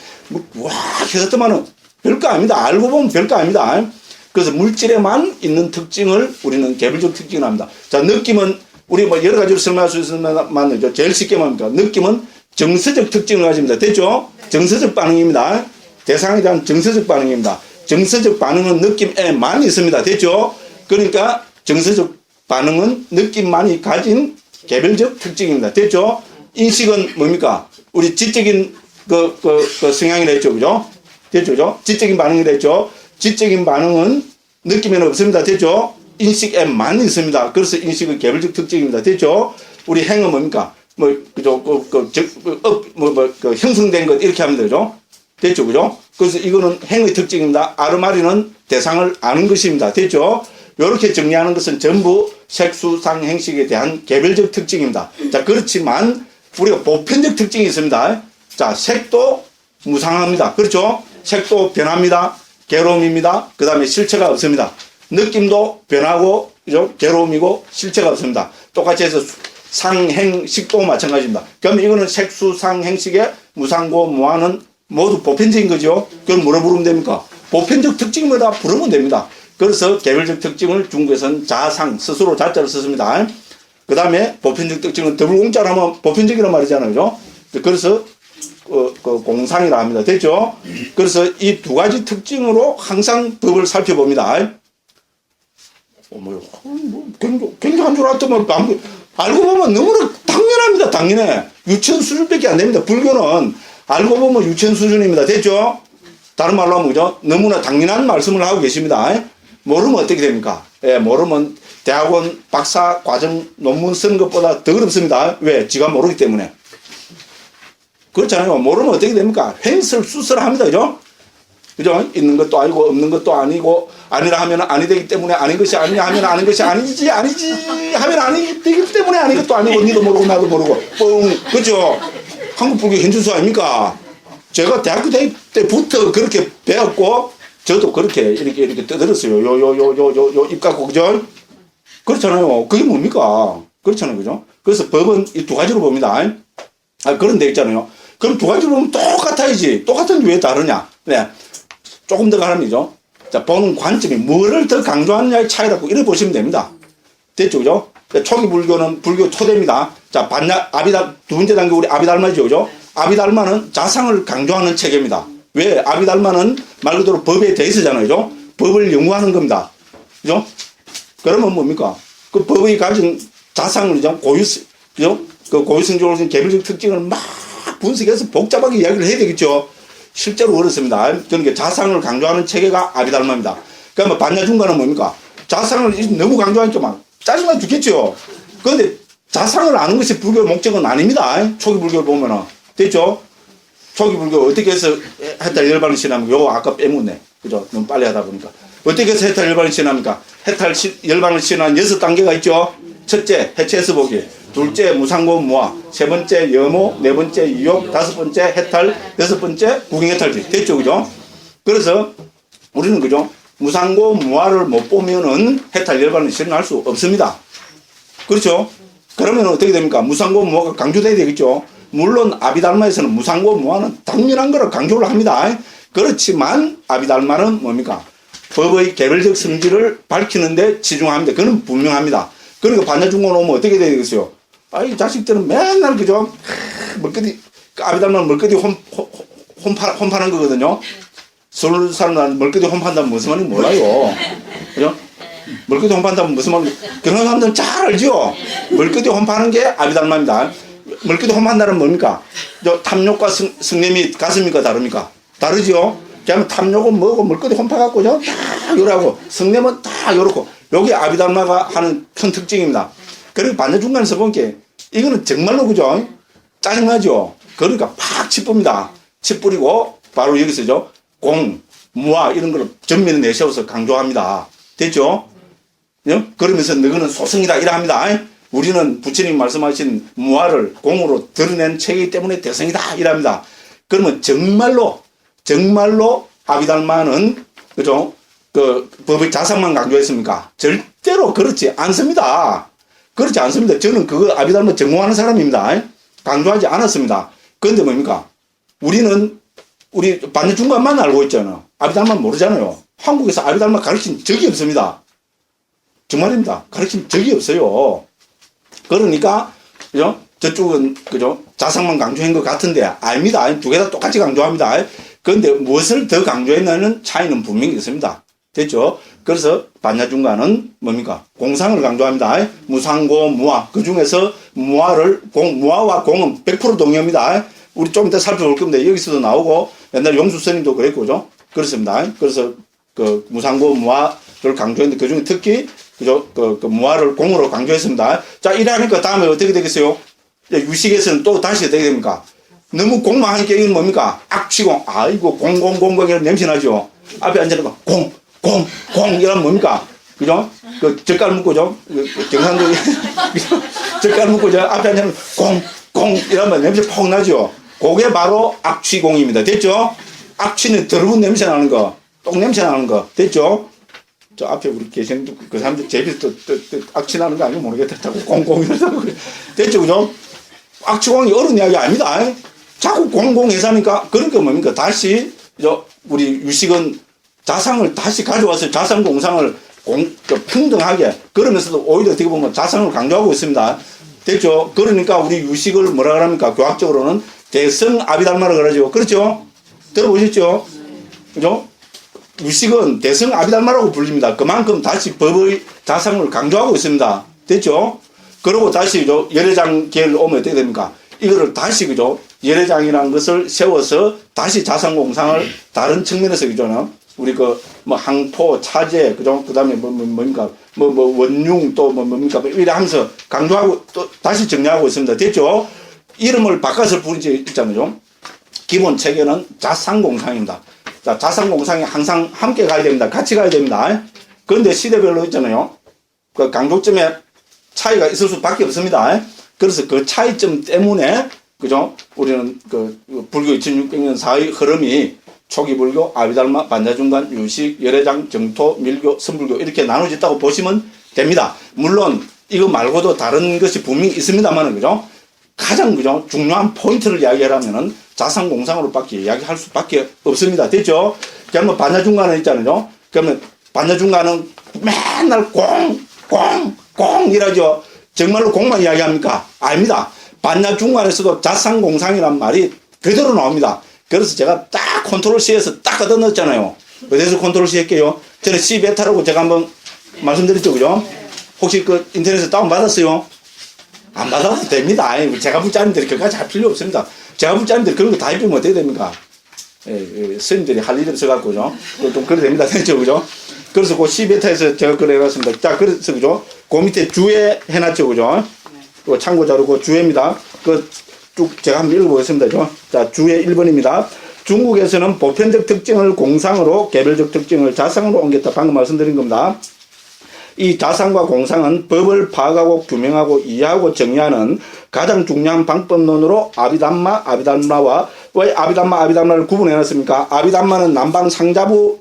와 했더만은 별거 아닙니다. 알고 보면 별거 아닙니다. 그래서 물질에만 있는 특징을 우리는 개별적 특징을 합니다. 자, 느낌은 우리 뭐 여러 가지로 설명할 수 있으면 제일 쉽게 말합니다. 느낌은 정서적 특징을 가집니다. 됐죠? 정서적 반응입니다. 대상에 대한 정서적 반응입니다. 정서적 반응은 느낌에만 있습니다. 됐죠? 그러니까 정서적 반응은 느낌만이 가진 개별적 특징입니다. 됐죠? 인식은 뭡니까? 우리 지적인 성향이라 했죠. 그죠? 됐죠? 그죠? 지적인 반응이라 했죠? 지적인 반응은 느낌에는 없습니다. 됐죠? 인식에만 있습니다. 그래서 인식은 개별적 특징입니다. 됐죠? 우리 행은 뭡니까? 형성된 것 이렇게 하면 되죠? 됐죠? 그죠? 그래서 이거는 행의 특징입니다. 아르마리는 대상을 아는 것입니다. 됐죠? 이렇게 정리하는 것은 전부 색수상 행식에 대한 개별적 특징입니다. 자, 그렇지만 우리가 보편적 특징이 있습니다. 자, 색도 무상합니다. 그렇죠? 색도 변합니다. 괴로움입니다. 그 다음에 실체가 없습니다. 느낌도 변하고, 그죠? 괴로움이고, 실체가 없습니다. 똑같이 해서 상행식도 마찬가지입니다. 그러면 이거는 색수상행식의 무상고, 무한은 모두 보편적인 거죠. 그럼 뭐라 부르면 됩니까? 보편적 특징마다 부르면 됩니다. 그래서 개별적 특징을 중국에서는 자상, 스스로 자자를 썼습니다. 그 다음에 보편적 특징은 더블 공자로 하면 보편적이란 말이잖아요. 그죠? 그래서 공상이라 합니다. 됐죠? 그래서 이 두 가지 특징으로 항상 법을 살펴봅니다. 굉장한 줄 알았더만 알고 보면 너무나 당연합니다. 당연해. 유치원 수준밖에 안 됩니다. 불교는 알고 보면 유치원 수준입니다. 됐죠? 다른 말로 하면 그죠? 너무나 당연한 말씀을 하고 계십니다. 모르면 어떻게 됩니까? 예, 모르면 대학원 박사 과정 논문 쓰는 것보다 더 어렵습니다. 왜? 지가 모르기 때문에. 그렇잖아요. 모르면 어떻게 됩니까? 횡설수설합니다. 그죠? 그죠? 있는 것도 아니고 없는 것도 아니고 아니라 하면 아니 되기 때문에 아닌 것이 아니냐 하면 아닌 것이 아니지 하면 아니 되기 때문에 아닌 것도 아니고 니도 모르고 나도 모르고 뻥. 그죠? 한국 불교 현주수 아닙니까? 제가 대학교 때부터 그렇게 배웠고 저도 그렇게 이렇게 떠들었어요. 요 입 갖고 그죠? 그렇잖아요. 그게 뭡니까? 그렇잖아요. 그죠? 그래서 법은 이 두 가지로 봅니다. 그런 데 있잖아요. 그럼 두 가지로 보면 똑같아야지. 똑같은데 왜 다르냐? 네. 조금 더 가름이죠. 자, 보는 관점이 뭐를 더 강조하느냐의 차이라고 이래 보시면 됩니다. 됐죠? 그죠? 초기 불교는 불교 초대입니다. 자, 아비달, 두 번째 단계 우리 아비달마죠. 그죠? 아비달마는 자상을 강조하는 체계입니다. 왜? 아비달마는 말 그대로 법에 대해서잖아요. 그죠? 법을 연구하는 겁니다. 그죠? 그러면 뭡니까? 그 법이 가진 자상을, 그죠? 그죠? 그 고유성적으로서는 개별적 특징을 막 분석해서 복잡하게 이야기를 해야 되겠죠. 실제로 그렇습니다. 그러니까 자상을 강조하는 체계가 아비달마입니다. 그러면 반야중가는 뭡니까? 자상을 너무 강조하니까 막 짜증나 죽겠죠. 그런데 자상을 아는 것이 불교의 목적은 아닙니다. 초기 불교를 보면은. 됐죠? 초기 불교 어떻게 해서 해탈 열반을 신하면 요거 아까 빼묻네. 그죠? 너무 빨리 하다 보니까. 어떻게 해서 해탈 열반을 신합니까? 해탈 열반을 신한 6단계가 있죠. 첫째, 해체해서 보기. 둘째, 무상고 무아. 세 번째, 여모. 네 번째, 유욕. 다섯 번째, 해탈. 여섯 번째, 구경해탈지. 됐죠? 그죠? 그래서 우리는 그죠? 무상고 무아를 못 보면은 해탈 열반을 실행할 수 없습니다. 그렇죠? 그러면 어떻게 됩니까? 무상고 무아가 강조돼야 되겠죠? 물론 아비달마에서는 무상고 무아는 당연한 거를 강조를 합니다. 그렇지만 아비달마는 뭡니까? 법의 개별적 성질을 밝히는데 치중합니다. 그건 분명합니다. 그러니까 반야중고 오면 어떻게 되겠어요? 이 자식들은 맨날 그죠? 멀거디, 아비달마는 멀거디 혼파는 거거든요. 서울 사람들은 멀거디 혼판다면 무슨 말인지 몰라요. 그죠? 멀거디 혼판다면 무슨 말인지. 그런 사람들은 잘 알죠? 멀거디 혼파는 게 아비달마입니다. 멀거디 혼판다는 뭡니까? 탐욕과 성냄이 같습니까? 다릅니까? 다르죠? 그러면 탐욕은 뭐고 멀거디 혼파갖고 다 요라고 성냄은 다 요렇고 요게 아비달마가 하는 큰 특징입니다. 그리고 반야중간에서 본 게 이거는 정말로 그죠? 짜증나죠? 그러니까 팍 치쁩니다. 치뿌리고 바로 여기서죠. 공, 무아 이런 걸 전면에 내세워서 강조합니다. 됐죠? 그러면서 너희는 소승이다 이라 합니다. 우리는 부처님 말씀하신 무아를 공으로 드러낸 책이기 때문에 대성이다 이라 합니다. 그러면 정말로 아비달마는 그죠? 그 법의 자상만 강조했습니까? 절대로 그렇지 않습니다. 그렇지 않습니다. 저는 그거 아비달마 전공하는 사람입니다. 강조하지 않았습니다. 그런데 뭡니까? 우리 반야중간만 알고 있잖아요. 아비달마 모르잖아요. 한국에서 아비달마 가르친 적이 없습니다. 정말입니다. 가르친 적이 없어요. 그러니까 그죠? 저쪽은 그죠? 자상만 강조한 것 같은데 아닙니다. 두 개 다 똑같이 강조합니다. 그런데 무엇을 더 강조했냐는 차이는 분명히 있습니다. 됐죠? 그래서 반야중간은 뭡니까? 공상을 강조합니다. 무상고, 무아. 그 중에서 무아와 공은 100% 동의합니다. 우리 좀 이따 살펴볼 겁니다. 여기서도 나오고, 옛날 용수 스님도 그랬고, 그죠? 그렇습니다. 그래서 그 무상고, 무아를 강조했는데 그 중에 특히 그죠? 그 무화를 공으로 강조했습니다. 자, 이러니까 다음에 어떻게 되겠어요? 유식에서는 또 다시 어떻게 됩니까? 너무 공만 하니까 이건 뭡니까? 악취공. 아이고, 공공공공 이런 냄새 나죠? 앞에 앉아놓고 공, 이러면 뭡니까? 그죠? 그 젓갈 묶고죠? 경상도 젓갈 묶고죠? 앞에 앉아놓고 공, 이러면 냄새 퍽 나죠? 그게 바로 악취공입니다. 됐죠? 악취는 더러운 냄새 나는 거, 똥 냄새 나는 거. 됐죠? 저 앞에 우리 계신 그 사람들 제비도 또 악취 나는 거 아니면 모르겠다. 자꾸 공공 이러다고. 됐죠? 그죠? 악취공이 어려운 이야기 아닙니다. 자꾸 공공해사니까 그러니까 뭡니까? 다시 우리 유식은 자상을 다시 가져와서 자상공상을 평등하게 그러면서도 오히려 어떻게 보면 자상을 강조하고 있습니다. 됐죠? 그러니까 우리 유식을 뭐라 그럽니까? 교학적으로는 대성 아비달마라 그러죠. 그렇죠? 들어보셨죠? 그죠? 유식은 대성 아비달마라고 불립니다. 그만큼 다시 법의 자상을 강조하고 있습니다. 됐죠? 그리고 다시 열애장 계열 오면 어떻게 됩니까? 이거를 다시 그죠? 열애장이라는 것을 세워서 다시 자상공상을 다른 측면에서 그죠? 우리 항토, 차제, 그죠? 그 다음에 뭡니까? 원융 또 뭡니까? 이래 하면서 강조하고 또 다시 정리하고 있습니다. 됐죠? 이름을 바꿔서 부르지 있잖아요. 기본 체계는 자상공상입니다. 자, 자상공상이 항상 함께 가야 됩니다. 같이 가야 됩니다. 그런데 시대별로 있잖아요. 그 강조점에 차이가 있을 수밖에 없습니다. 그래서 그 차이점 때문에 그죠? 우리는 불교 2600년 사의 흐름이 초기 불교, 아비달마, 반자중간, 유식, 열애장, 정토, 밀교, 선불교 이렇게 나눠졌다고 보시면 됩니다. 물론 이거 말고도 다른 것이 분명히 있습니다만은 그죠? 가장 그죠? 중요한 포인트를 이야기하려면은 자상공상으로밖에 이야기할 수밖에 없습니다. 됐죠? 그러면 반야중간은 있잖아요. 그러면 반야중간은 맨날 공 이라죠. 정말로 공만 이야기합니까? 아닙니다. 반야중간에서도 자상공상이란 말이 그대로 나옵니다. 그래서 제가 딱 컨트롤 C에서 딱 걷어 넣었잖아요. 어디서 컨트롤 C 할게요? 저는 C 베타라고 제가 한번 말씀드렸죠. 그죠? 혹시 인터넷에 다운받았어요? 안 받아도 됩니다. 제가 불자님들이 그거까지 할 필요 없습니다. 제가 불자님들이 그런 거 다 입히면 어떻게 됩니까? 스님들이 할 일이 없어갖고, 그죠? 좀 그래 됩니다. 됐죠? 그죠? 그래서 그 C베타에서 제가 그걸 해놨습니다. 자, 그래서, 그죠? 그 밑에 주에 해놨죠. 그죠? 참고 자료고 주에입니다. 쭉 제가 한번 읽어보겠습니다. 그죠? 자, 주에 1번입니다. 중국에서는 보편적 특징을 공상으로 개별적 특징을 자상으로 옮겼다. 방금 말씀드린 겁니다. 이 자상과 공상은 법을 파악하고 규명하고 이해하고 정의하는 가장 중요한 방법론으로 아비담마와 왜 아비담마를 구분해놨습니까? 아비담마는 남방 상자부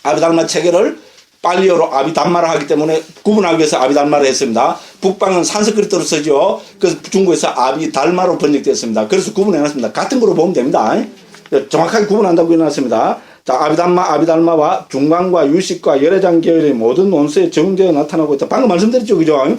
아비담마 체계를 빨리어로 아비담마라 하기 때문에 구분하기 위해서 아비담마를 했습니다. 북방은 산스크리트로 쓰죠. 그래서 중국에서 아비달마로 번역되었습니다. 그래서 구분해놨습니다. 같은 거로 보면 됩니다. 정확하게 구분한다고 해놨습니다. 자, 아비달마와 중간과 유식과 열애장 계열의 모든 논수에 적용되어 나타나고 있다. 방금 말씀드렸죠. 그죠?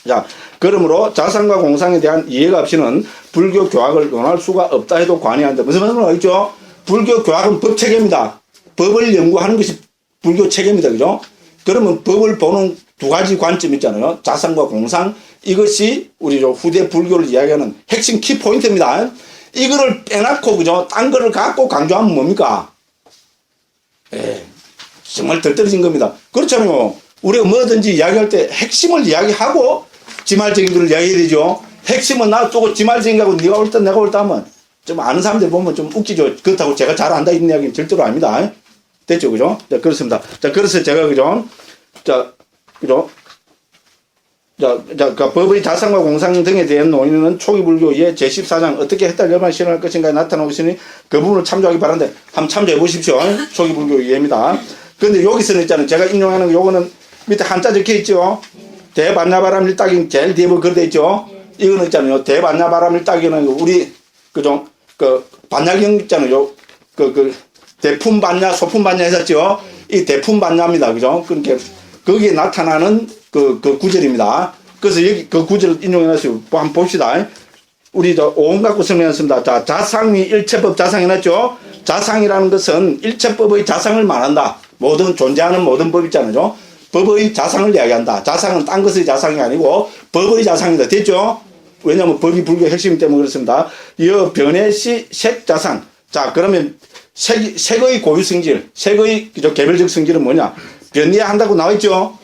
자, 그러므로 자상과 공상에 대한 이해가 없이는 불교 교학을 논할 수가 없다 해도 과언이한다. 무슨 말씀을 하겠죠? 불교 교학은 법 체계입니다. 법을 연구하는 것이 불교 체계입니다. 그죠? 그러면 법을 보는 두 가지 관점이 있잖아요. 자상과 공상. 이것이 우리 후대 불교를 이야기하는 핵심 키포인트입니다. 이거를 빼놓고, 그죠? 딴 거를 갖고 강조하면 뭡니까? 정말 덜 떨어진 겁니다. 그렇잖아요. 우리가 뭐든지 이야기할 때 핵심을 이야기하고 지말적인 걸 이야기해야 되죠. 핵심은 놔두고 지말적인 거하고 네가 옳다 내가 옳다 하면 좀 아는 사람들 보면 좀 웃기죠. 그렇다고 제가 잘 안다 이런 이야기는 절대로 아닙니다. 됐죠, 그죠? 자, 그렇습니다. 자, 그래서 제가, 그죠? 자, 그죠? 그 법의 자상과 공상 등에 대한 논의는 초기 불교의 제14장 어떻게 해탈 열반을 실현할 것인가에 나타나고 있으니 그 부분을 참조하기 바란데 한번 참조해 보십시오. 초기 불교 이해입니다. 그런데 여기서는 있잖아요. 제가 인용하는 거 요거는 밑에 한자 적혀 있죠. 대반야바람 일딱이 제일 뒤에 그려져 있죠. 이거는 있잖아요. 대반야바람 일딱이는 우리 그죠? 반야경 있잖아요. 대품반야, 소품반야 했었죠. 이 대품반야입니다. 그죠? 그러니까 거기에 나타나는 그 구절입니다. 그래서 여기 그 구절을 인용해놨어요. 한번 봅시다. 우리 오음 갖고 설명했습니다. 자, 자상이 일체법 자상해놨죠. 자상이라는 것은 일체법의 자상을 말한다. 모든 존재하는 모든 법 있잖아요. 법의 자상을 이야기한다. 자상은 딴 것의 자상이 아니고 법의 자상이다. 됐죠? 왜냐하면 법이 불교 핵심 때문에 그렇습니다. 여 변해시 색자상. 자, 그러면 색의 고유 성질, 색의 개별적 성질은 뭐냐? 변해야 한다고 나와있죠?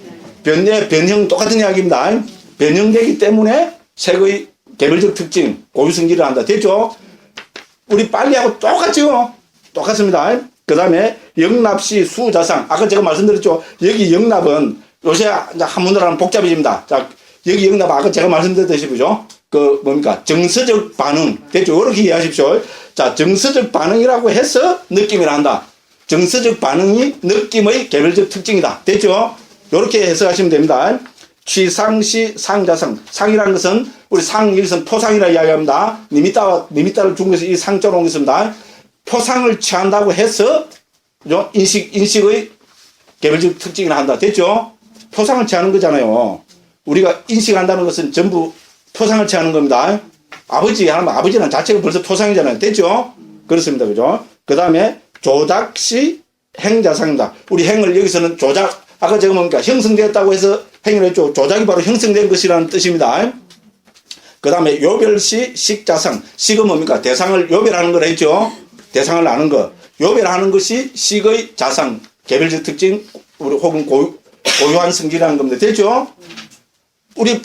변형 똑같은 이야기입니다. 변형되기 때문에 색의 개별적 특징, 고유성질을 한다. 됐죠? 우리 빨리하고 똑같죠? 똑같습니다. 그 다음에 영납시 수자상. 아까 제가 말씀드렸죠? 여기 영납은 요새 한문으로 하면 복잡해집니다. 자, 여기 영납 아까 제가 말씀드렸듯이 그죠? 그 뭡니까? 정서적 반응. 됐죠? 이렇게 이해하십시오. 자, 정서적 반응이라고 해서 느낌을 한다. 정서적 반응이 느낌의 개별적 특징이다. 됐죠? 이렇게 해석하시면 됩니다. 취상시 상자상. 상이라는 것은 우리 상, 여기서는 포상이라 이야기합니다. 니미따를 중국에서 이 상자로 옮겼습니다. 포상을 취한다고 해서 그죠? 인식의 개별적 특징을 한다. 됐죠? 포상을 취하는 거잖아요. 우리가 인식한다는 것은 전부 포상을 취하는 겁니다. 아버지는 자체가 벌써 포상이잖아요. 됐죠? 그렇습니다. 그죠? 그 다음에 조작시 행자상입니다. 우리 행을 여기서는 조작, 아까 제가 뭡니까? 형성되었다고 해서 행을 했죠. 조작이 바로 형성된 것이라는 뜻입니다. 그 다음에 요별시 식자상. 식은 뭡니까? 대상을 요별하는 걸 했죠. 대상을 아는 것. 요별하는 것이 식의 자상, 개별적 특징, 혹은 고유한 성질이라는 겁니다. 됐죠? 우리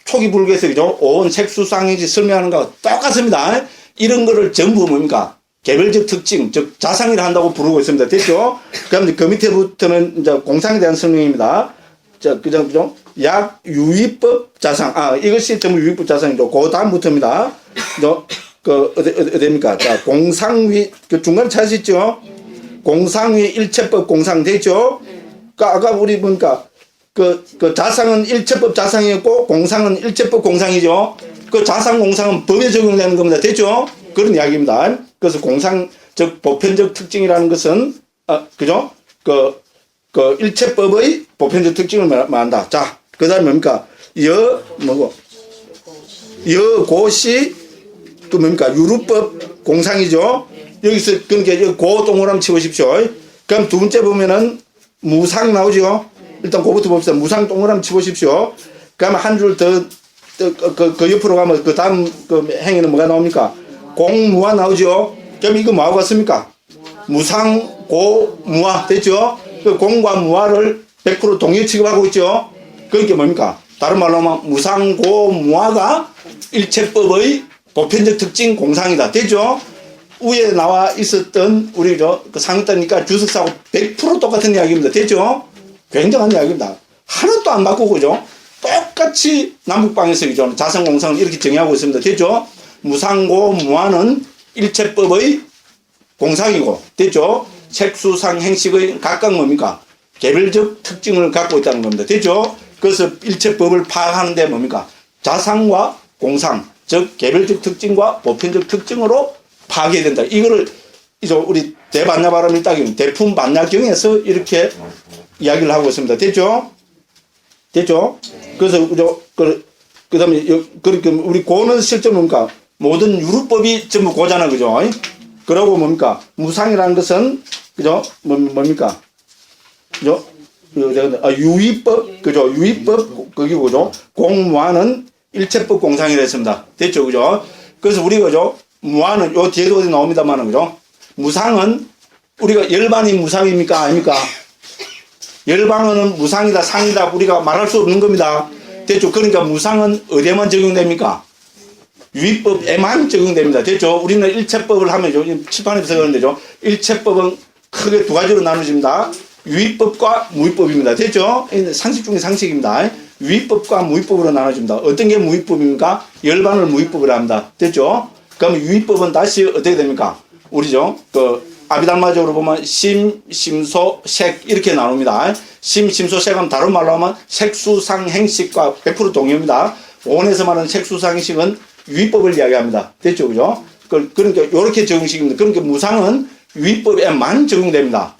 초기 불교에서 그죠? 온 색수상행시 설명하는 거와 똑같습니다. 이런 거를 전부 뭡니까? 개별적 특징, 즉 자상이라 한다고 부르고 있습니다. 됐죠? 그럼 그 밑에부터는 이제 공상에 대한 설명입니다. 자, 그죠? 약 유의법 자상. 이것이 전부 유의법 자상이죠. 그 다음부터입니다. 어디입니까? 자, 공상위, 그 중간에 찾으시죠? 공상위 일체법 공상 됐죠? 아까 우리 보니까 그 자상은 일체법 자상이었고 공상은 일체법 공상이죠. 그 자상 공상은 법에 적용되는 겁니다. 됐죠? 그런 이야기입니다. 그래서 공상, 즉 보편적 특징이라는 것은 그죠? 그 일체법의 보편적 특징을 말한다. 자, 그다음에 뭡니까? 여고시 또 뭡니까? 유루법 공상이죠. 여기서 그러니까 고 동그라미 치보십시오. 그럼 두 번째 보면은 무상 나오죠. 일단 그거부터 봅시다. 무상 동그라미 치보십시오. 그러면 한 줄 더 그 옆으로 가면 그 다음 그 행위는 뭐가 나옵니까? 공무화 나오죠. 그럼 이거 뭐하고 같습니까? 무상 고무화 됐죠? 그 공과 무화를 100% 동일 취급하고 있죠. 그러니까 뭡니까? 다른 말로 하면 무상 고무화가 일체법의 보편적 특징 공상이다. 됐죠? 위에 나와 있었던 우리 그 상위다니까 주석사하고 100% 똑같은 이야기입니다. 됐죠? 굉장한 이야기입니다. 하나도 안 바꾸고 그죠? 똑같이 남북방에서 그죠? 자성공상을 이렇게 정의하고 있습니다. 됐죠? 무상고 무화는 일체법의 공상이고 됐죠? 색수상 행식의 각각 뭡니까? 개별적 특징을 갖고 있다는 겁니다. 됐죠? 그래서 일체법을 파악하는데 뭡니까? 자상과 공상, 즉 개별적 특징과 보편적 특징으로 파악해야 된다. 이거를 이제 우리 대반야바람일따경 대품반야경에서 이렇게 이야기를 하고 있습니다. 됐죠? 됐죠? 그래서 그 다음에 그렇게 우리 고는 실제 뭡니까? 모든 유루법이 전부 고잖아, 그죠? 그러고 뭡니까? 무상이라는 것은 그죠? 뭡니까? 그죠? 유의법, 그죠? 유의법 거기고 그죠? 공무화는 일체법 공상이라 했습니다. 됐죠, 그죠? 그래서 우리가 그죠? 무화는 요 뒤에도 어디 나옵니다만 그죠? 무상은 우리가 열반이 무상입니까? 아닙니까? 열반은 무상이다, 상이다 우리가 말할 수 없는 겁니다. 됐죠? 그러니까 무상은 어디에만 적용됩니까? 유의법에만 적용됩니다. 됐죠? 우리는 일체법을 하면 칠판에서 그러는데죠. 일체법은 크게 두 가지로 나눠집니다. 유의법과 무의법입니다. 됐죠? 상식 중에 상식입니다. 유의법과 무의법으로 나눠집니다. 어떤 게 무의법입니까? 열반을 무의법으로 합니다. 됐죠? 그럼 유의법은 다시 어떻게 됩니까? 우리죠? 아비달마적으로 보면 심, 심소, 색 이렇게 나눕니다. 심, 심소, 색은 다른 말로 하면 색수상 행식과 100% 동의입니다. 원에서 말하는 색수상 행식은 유의법을 이야기합니다. 됐죠? 그죠? 그러니까 이렇게 적용식입니다. 그러니까 무상은 유의법에만 적용됩니다.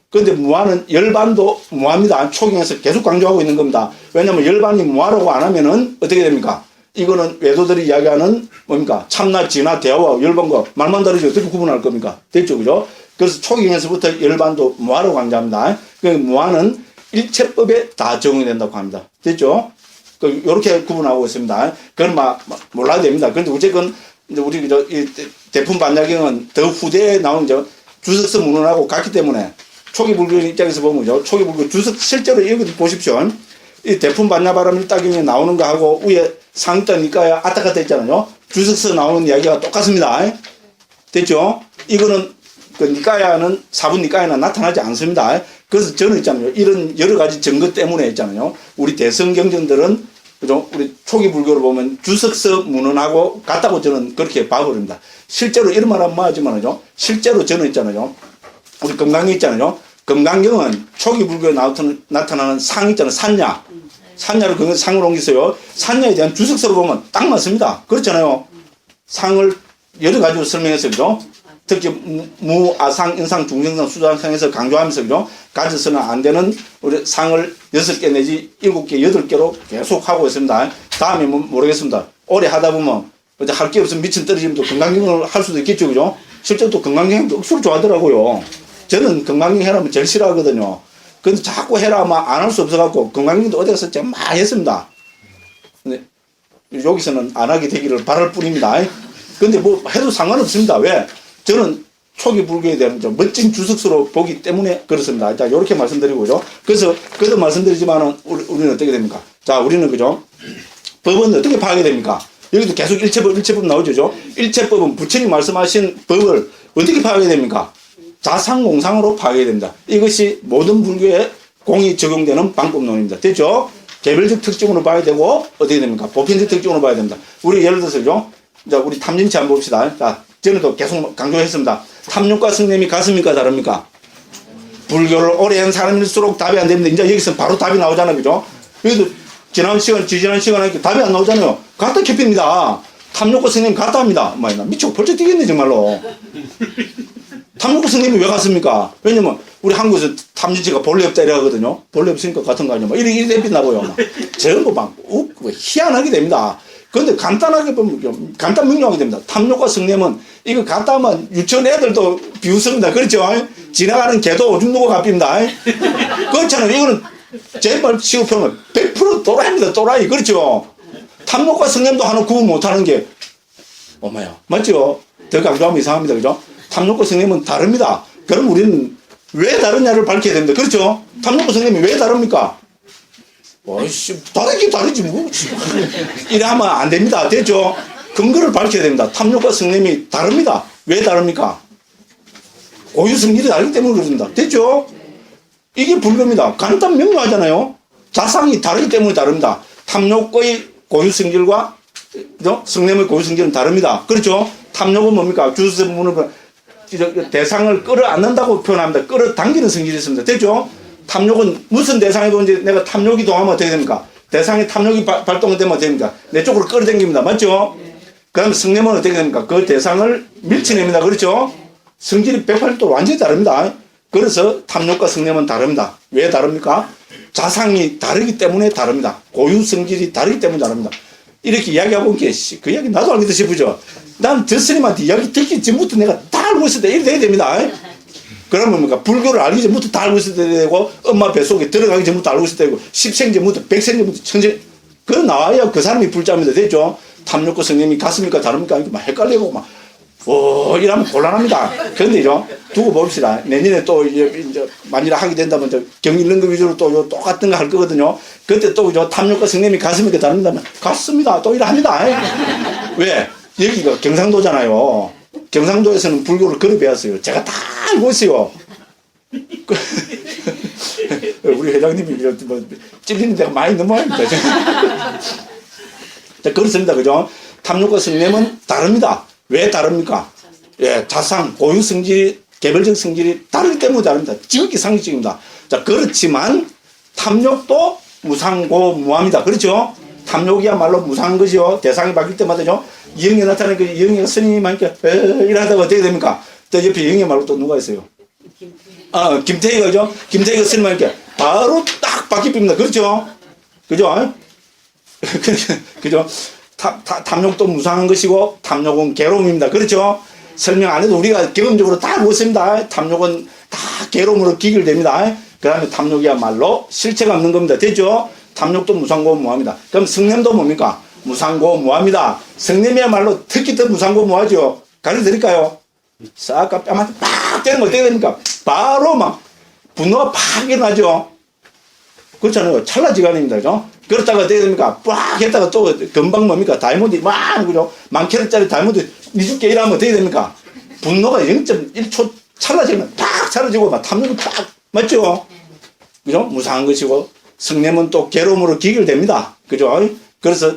그런데 무화는 열반도 무화입니다. 초경에서 계속 강조하고 있는 겁니다. 왜냐하면 열반이 무화라고 안 하면은 어떻게 됩니까? 이거는 외도들이 이야기하는 뭡니까? 참나, 진화, 대화와 열반과 말만 다르지 어떻게 구분할 겁니까? 됐죠? 그죠? 그래서 초경에서부터 열반도 무화라고 강조합니다. 그러니까 무화는 일체법에 다 적용이 된다고 합니다. 됐죠? 이렇게 구분하고 있습니다. 그건 몰라도 됩니다. 그런데 어쨌건 이제 우리 이 대품 반야경은 더 후대에 나온 주석서 문헌하고 같기 때문에 초기 불교 입장에서 보면, 그죠? 초기 불교 주석, 실제로 여기 보십시오. 이 대품 반야바람 일다경에 나오는 거하고 위에 상자 니까야 아타카타 있잖아요. 주석서 나오는 이야기가 똑같습니다. 됐죠? 이거는 그 니까야는 사분 니까야는 나타나지 않습니다. 그래서 저는 있잖아요. 이런 여러 가지 증거 때문에 있잖아요. 우리 대성 경전들은 그죠? 우리 초기 불교를 보면 주석서 문헌하고 같다고 저는 그렇게 봐버립니다. 실제로 이런 말 하면 뭐하지만요. 실제로 저는 있잖아요. 우리 금강경 있잖아요. 금강경은 초기 불교에 나타나는 상 있잖아요. 산야. 산야를 그 상을 옮겼어요. 산야에 대한 주석서를 보면 딱 맞습니다. 그렇잖아요. 상을 여러 가지로 설명해서, 그죠? 특히 무, 아상, 인상, 중생상, 수장상에서 강조하면서, 그죠? 가져서는 안 되는 우리 상을 6개 내지 7개, 8개로 계속 하고 있습니다. 다음에 뭐 모르겠습니다. 오래 하다 보면 이제 할 게 없으면 미친 떨어지면 또 건강경을 할 수도 있겠죠, 그죠? 실제로 또 건강경도 억수로 좋아하더라고요. 저는 건강경 해라면 제일 싫어하거든요. 근데 자꾸 해라 하면 안 할 수 없어갖고 건강경도 어디 가서 제가 많이 했습니다. 근데 여기서는 안 하게 되기를 바랄 뿐입니다. 근데 뭐 해도 상관없습니다. 왜? 저는 초기 불교에 대한 멋진 주석서로 보기 때문에 그렇습니다. 자, 요렇게 말씀드리고요. 그래서, 그도 말씀드리지만은, 우리는 어떻게 됩니까? 자, 우리는 그죠? 법은 어떻게 파악이 됩니까? 여기도 계속 일체법 나오죠. 일체법은 부처님 말씀하신 법을 어떻게 파악이 됩니까? 자상공상으로 파악이 됩니다. 이것이 모든 불교에 공이 적용되는 방법론입니다. 됐죠? 개별적 특징으로 봐야 되고, 어떻게 됩니까? 보편적 특징으로 봐야 됩니다. 우리 예를 들어서죠. 자, 우리 탐진치 한번 봅시다. 자, 전에도 계속 강조했습니다. 탐욕과 성냄이 같습니까? 다릅니까? 불교를 오래 한 사람일수록 답이 안 됩니다. 이제 여기서 바로 답이 나오잖아요. 그죠? 여기도 지지난 시간에 이렇게 답이 안 나오잖아요. 같다 캐피입니다. 탐욕과 성냄이 같다 합니다. 미치고 벌쩍 뛰겠네, 정말로. 탐욕과 성냄이 왜 같습니까? 왜냐면, 우리 한국에서 탐진치가 본래 없다 이래 하거든요. 본래 없으니까 같은 거 아니야. 이래 빛나고요. 전부 희한하게 됩니다. 그런데 간단하게 보면, 간단 명료하게 됩니다. 탐욕과 성냄은, 이거 갖다 하면 유치원 애들도 비웃습니다. 그렇죠? 지나가는 개도 오줌 누고 갚입니다. 그렇잖아요. 이거는 제 말 치고 표현은 100% 또라이입니다. 또라이. 그렇죠? 탐욕과 성냄도 하나 구분 못하는 게, 어머야. 맞죠? 더 강조하면 이상합니다. 그죠? 탐욕과 성냄은 다릅니다. 그럼 우리는 왜 다르냐를 밝혀야 됩니다. 그렇죠? 탐욕과 성냄이 왜 다릅니까? 어이씨, 다르지, 뭐. 이래 하면 안 됩니다. 됐죠? 근거를 밝혀야 됩니다. 탐욕과 성냄이 다릅니다. 왜 다릅니까? 고유 성질이 다르기 때문에 그렇습니다. 됐죠? 이게 불교입니다. 간단 명료하잖아요. 자상이 다르기 때문에 다릅니다. 탐욕의 고유 성질과 성냄의 고유 성질은 다릅니다. 그렇죠? 탐욕은 뭡니까? 주스문을 대상을 끌어안는다고 표현합니다. 끌어당기는 성질이 있습니다. 됐죠? 탐욕은 무슨 대상에 보는지 내가 탐욕이 동하면 어떻게 됩니까? 대상에 탐욕이 발동되면 어떻게 됩니까? 내 쪽으로 끌어당깁니다. 맞죠? 그 다음에 성냄은 어떻게 됩니까? 그 대상을 밀쳐냅니다. 그렇죠? 성질이 180도 완전히 다릅니다. 그래서 탐욕과 성냄은 다릅니다. 왜 다릅니까? 자상이 다르기 때문에 다릅니다. 고유 성질이 다르기 때문에 다릅니다. 이렇게 이야기하고 있는 게, 그 이야기 나도 알겠다 싶으죠? 난 스님한테 이야기 듣기 전부터 내가 다 알고 있을 때 이렇게 돼야 됩니다. 그러면 뭡니까? 불교를 알기 전부터 다 알고 있을 때 되고, 엄마 뱃속에 들어가기 전부터 알고 있을 때 되고, 10생 전부터, 100생 전부터, 천생, 그거 나와야 그 사람이 불자입니다. 됐죠? 탐욕과 성냄이 같습니까? 다릅니까? 이렇게 막 헷갈리고 막, 이러면 곤란합니다. 그런데죠, 두고 봅시다. 내년에 또 이제 만일 하게 된다면 경일 있는 거 위주로 또 똑같은 거 할 거거든요. 그때 또 탐욕과 성냄이 같습니까? 다릅니다면, 같습니다. 또 이러합니다. 왜? 여기가 경상도잖아요. 경상도에서는 불교를 그래 배웠어요. 제가 다 알고 있어요. 우리 회장님이 뭐 찔리는 데가 많이 넘어갑니다. 자, 그렇습니다. 그죠? 탐욕과 성냄은 다릅니다. 왜 다릅니까? 예, 자상, 고유 성질이, 개별적 성질이 다르기 때문에 다릅니다. 지극히 상식적입니다. 자, 그렇지만 탐욕도 무상고무합니다. 그렇죠? 탐욕이야말로 무상한 거죠. 대상이 바뀔 때마다죠. 영에 나타나는 그 영예가 스님한테 이러다가 어떻게 됩니까? 또 옆에 영예 말고 또 누가 있어요? 김태희가 그죠? 김태희가 스님한테 바로 딱 바뀝니다. 그렇죠? 그죠? 그죠? 탐욕도 무상한 것이고 탐욕은 괴로움입니다. 그렇죠? 설명 안 해도 우리가 경험적으로 다 알고 있습니다. 탐욕은 다 괴로움으로 기결됩니다. 그 다음에 탐욕이야말로 실체가 없는 겁니다. 됐죠? 탐욕도 무상고무합니다. 그럼 성냄도 뭡니까? 무상고무합니다. 성냄이야말로 특히 더 무상고무하죠. 가르쳐 드릴까요? 싹 뺨한테 빡 때리는 거 어떻게 됩니까? 바로 막 분노가 팍 일어나죠. 그렇잖아요. 찰나지간입니다. 그죠? 그렇다가 어떻게 됩니까? 빡 했다가 또 금방 뭡니까? 다이아몬드 막, 그죠? 10,000캐럿짜리 다이아몬드 20개 일하면 어떻게 됩니까? 분노가 0.1초 찰나지면 팍 사라지고 막 탐욕이 팍, 맞죠? 그죠? 무상한 것이고, 성냄은 또 괴로움으로 기결됩니다. 그죠? 그래서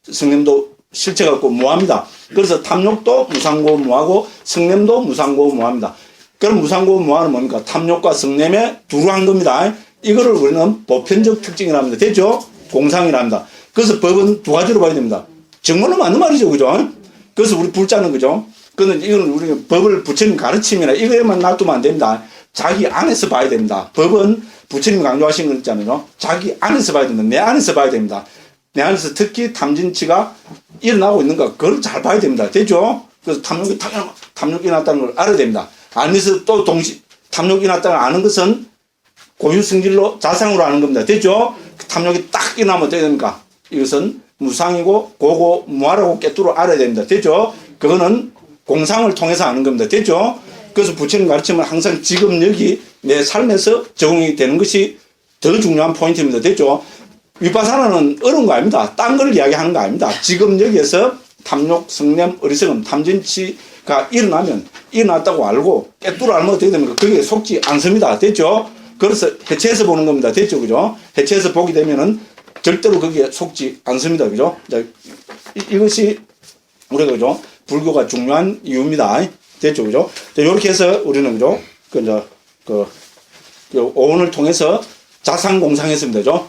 성냄도 실체갖고 무합니다. 그래서 탐욕도 무상고 무하고, 성냄도 무상고 무합니다. 그럼 무상고 무하는 뭡니까? 탐욕과 성냄의 두루 한 겁니다. 이거를 우리는 보편적 특징이라 합니다. 됐죠? 공상이라 합니다. 그래서 법은 두 가지로 봐야 됩니다. 정말로 맞는 말이죠. 그죠? 그래서 우리 불자는 그죠? 그는 이건 우리 법을 부처님 가르침이나 이거에만 놔두면 안 됩니다. 자기 안에서 봐야 됩니다. 법은 부처님 강조하신 거 있잖아요. 자기 안에서 봐야 됩니다. 내 안에서 봐야 됩니다. 내 안에서 특히 탐진치가 일어나고 있는가, 그걸 잘 봐야 됩니다. 됐죠? 그래서 탐욕이 났다는 걸 알아야 됩니다. 알면서 또 탐욕이 났다는 걸 아는 것은 고유성질로 자상으로 아는 겁니다. 됐죠? 탐욕이 딱 일어나면 어떻게 됩니까? 이것은 무상이고 고고 무하라고 깨뚫어 알아야 됩니다. 됐죠? 그거는 공상을 통해서 아는 겁니다. 됐죠? 그래서 부처님 가르침은 항상 지금 여기 내 삶에서 적용이 되는 것이 더 중요한 포인트입니다. 됐죠? 위파사나는 어려운 거 아닙니다. 딴 걸 이야기하는 거 아닙니다. 지금 여기에서 탐욕, 성냄, 어리석음, 탐진치가 일어났다고 알고 깨뚫어 알면 어떻게 됩니까? 거기에 속지 않습니다. 됐죠? 그래서 해체해서 보는 겁니다. 됐죠? 그죠? 해체해서 보게 되면은 절대로 거기에 속지 않습니다. 그죠? 자, 이것이 우리가 그죠? 불교가 중요한 이유입니다. 됐죠? 그죠? 자, 이렇게 해서 우리는 그죠? 오온을 통해서 자상공상했습니다. 그죠?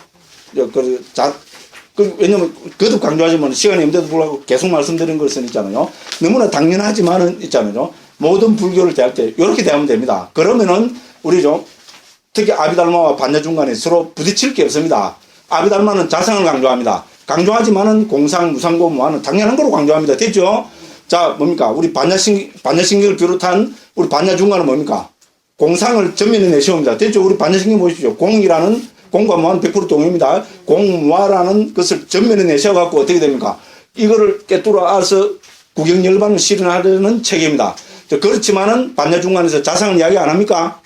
왜냐면 거듭 강조하지만 시간이 없는데도 불구하고 계속 말씀드린 것은 있잖아요. 너무나 당연하지만은 있잖아요. 모든 불교를 대할 때 이렇게 대하면 됩니다. 그러면은 우리죠. 특히 아비달마와 반야중간에 서로 부딪힐 게 없습니다. 아비달마는 자상을 강조합니다. 강조하지만은 공상, 무상고, 무하는 당연한 거로 강조합니다. 됐죠? 자, 뭡니까? 우리 반야신경을 비롯한 우리 반야중간은 뭡니까? 공상을 전면에 내세웁니다. 됐죠? 우리 반야신경 보십시오. 공과 무하는 100% 동의입니다. 공무하라는 것을 전면에 내세워갖고 어떻게 됩니까? 이거를 깨뚫어 알아서 구경열반을 실현하려는 체계입니다. 그렇지만은 반야중간에서 자상을 이야기 안 합니까?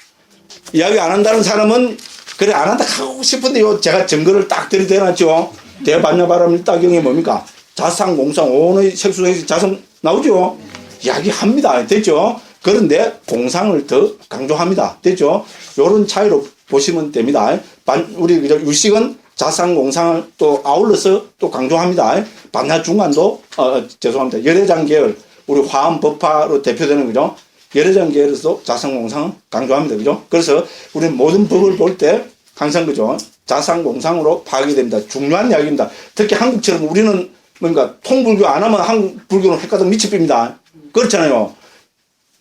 이야기 안 한다는 사람은 그래 안 한다 하고 싶은데요. 제가 증거를 딱 들이대놨죠. 대반야바람 일다경이 뭡니까? 자상, 공상, 오온의 색수의 자성 나오죠. 이야기합니다. 됐죠? 그런데 공상을 더 강조합니다. 됐죠? 요런 차이로 보시면 됩니다. 우리 유식은 자상, 공상을 또 아울러서 또 강조합니다. 반야중간도 죄송합니다. 열애장 계열 우리 화엄 법화로 대표되는 거죠. 열애장 계열에서 자상, 공상을 강조합니다. 그죠? 그래서 우리는 모든 법을 볼 때 항상 그죠? 자상, 공상으로 파악이 됩니다. 중요한 이야기입니다. 특히 한국처럼 우리는 뭔가 통불교 안 하면 한국 불교는 헷갈려 미치입니다. 그렇잖아요.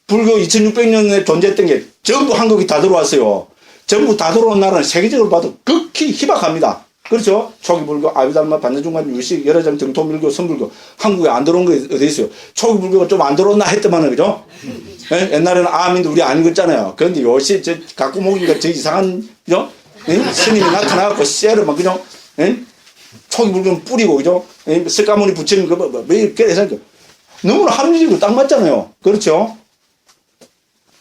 불교 2600년에 존재했던 게 전부 한국이 다 들어왔어요. 전부 다 들어온 나라는 세계적으로 봐도 극히 희박합니다. 그렇죠? 초기 불교, 아비달마, 반야중간, 유식, 열애장, 정토밀교, 선불교. 한국에 안 들어온 게 어디 있어요? 초기 불교가 좀 안 들어왔나 했더만은, 그죠? 예? 옛날에는 아민도 우리 안 읽었잖아요. 그런데 요시, 갖고 모기가 저 이상한, 그죠? 예? 스님이 나타나갖고 쎄를 막, 그죠? 예? 초기 불교는 뿌리고, 그죠? 예? 석가모니 부처님, 매일 깨서 너무나 합리적으로 딱 맞잖아요. 그렇죠?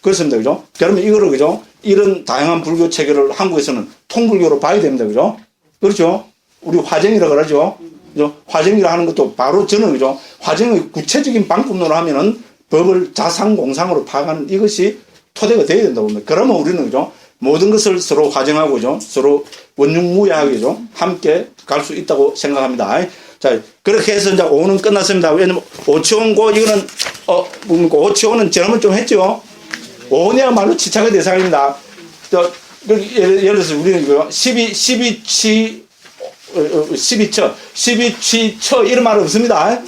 그렇습니다. 그죠? 그러면 이거를, 그죠? 이런 다양한 불교 체계를 한국에서는 통불교로 봐야 됩니다. 그죠? 그렇죠? 우리 화정이라 그러죠? 그죠? 화정이라 하는 것도 바로 저는, 그죠? 화정의 구체적인 방법론을 하면은 법을 자상공상으로 파악하는 이것이 토대가 되어야 된다고 봅니다. 그러면 우리는, 그죠? 모든 것을 서로 화정하고, 그죠? 서로 원흉무야하게, 그죠? 함께 갈 수 있다고 생각합니다. 자, 그렇게 해서 이제 오는 끝났습니다. 왜냐면 오치원고, 이거는, 오치원은 지난번 좀 했죠? 오은이야말로 치착의 대상입니다. 예를 들어서 우리는 12취처 이런 말 없습니다.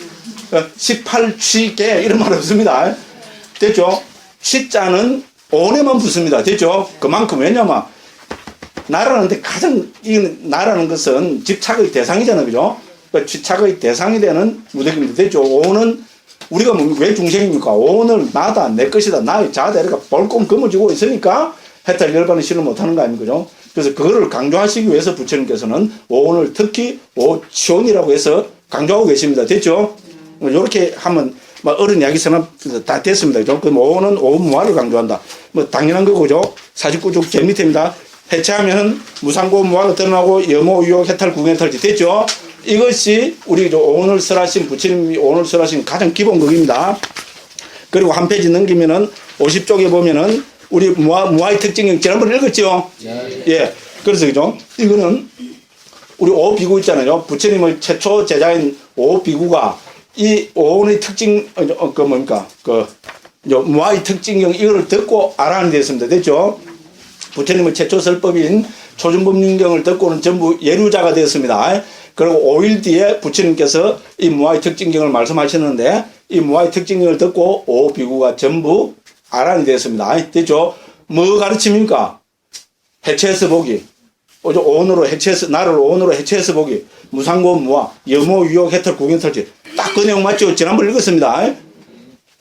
18취계 이런 말 없습니다. 됐죠? 취자는 오은에만 붙습니다. 됐죠? 그만큼 왜냐면 나라는데 가장 나라는 것은 집착의 대상이잖아요. 그죠? 집착의 대상이 되는 무덕입니다. 됐죠? 오은은 우리가 왜 중생입니까? 오늘 나다, 내 것이다, 나의 자다, 이렇게 볼꼼 검어지고 있으니까 해탈 열반을 실현 못하는 거 아닙니까? 그래서 그거를 강조하시기 위해서 부처님께서는 오늘 특히 오치원이라고 해서 강조하고 계십니다. 됐죠? 이렇게 하면 막 어른 이야기 선언 다 됐습니다. 그죠? 그 5는 5 무화를 강조한다. 뭐 당연한 거고죠. 49쪽 제일 밑에입니다. 해체하면 무상고 무화로 드러나고 염호 유혹 해탈 구경탈지 됐죠? 이것이 우리 5원을 설하신 부처님이 5원을 설하신 가장 기본극입니다. 그리고 한 페이지 넘기면은 50쪽에 보면은 우리 무화의 특징형 지난번에 읽었죠? 예. 그래서 그죠? 이거는 우리 오비구 있잖아요. 부처님의 최초 제자인 오비구가 이 오원의 특징, 그 뭡니까? 무화의 특징형 이거를 듣고 알아내는 데 있습니다. 됐죠? 부처님의 최초 설법인 초준법륜경을 듣고는 전부 예류자가 되었습니다. 그리고 5일 뒤에 부처님께서 이 무화의 특징경을 말씀하셨는데 이 무화의 특징경을 듣고 오비구가 전부 알아내게 되었습니다. 됐죠? 뭐 가르칩니까? 해체해서 보기. 오온으로 해체해서, 나를 오온으로 해체해서 보기. 무상고 무화, 염호 유혹 해탈 구경탈지. 딱 그 내용 맞죠? 지난번 읽었습니다.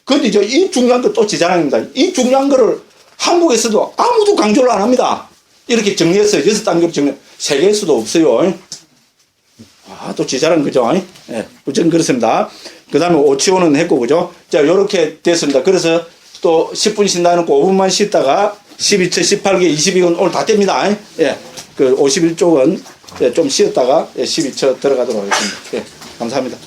근데 이 중요한 거 또 지자랑입니다. 이 중요한 거를 한국에서도 아무도 강조를 안 합니다. 이렇게 정리했어요. 6단계로 정리. 세계에서도 없어요. 아, 또 지자랑 그죠? 예, 어쨌든 그렇습니다. 그 다음에 오치오는 했고, 그죠? 자, 요렇게 됐습니다. 그래서 또 10분 쉰다 놓고 5분만 쉬다가 12초, 18개, 22건 오늘 다 뗍니다. 예, 그 51쪽은 좀 쉬었다가 12초 들어가도록 하겠습니다. 예, 감사합니다.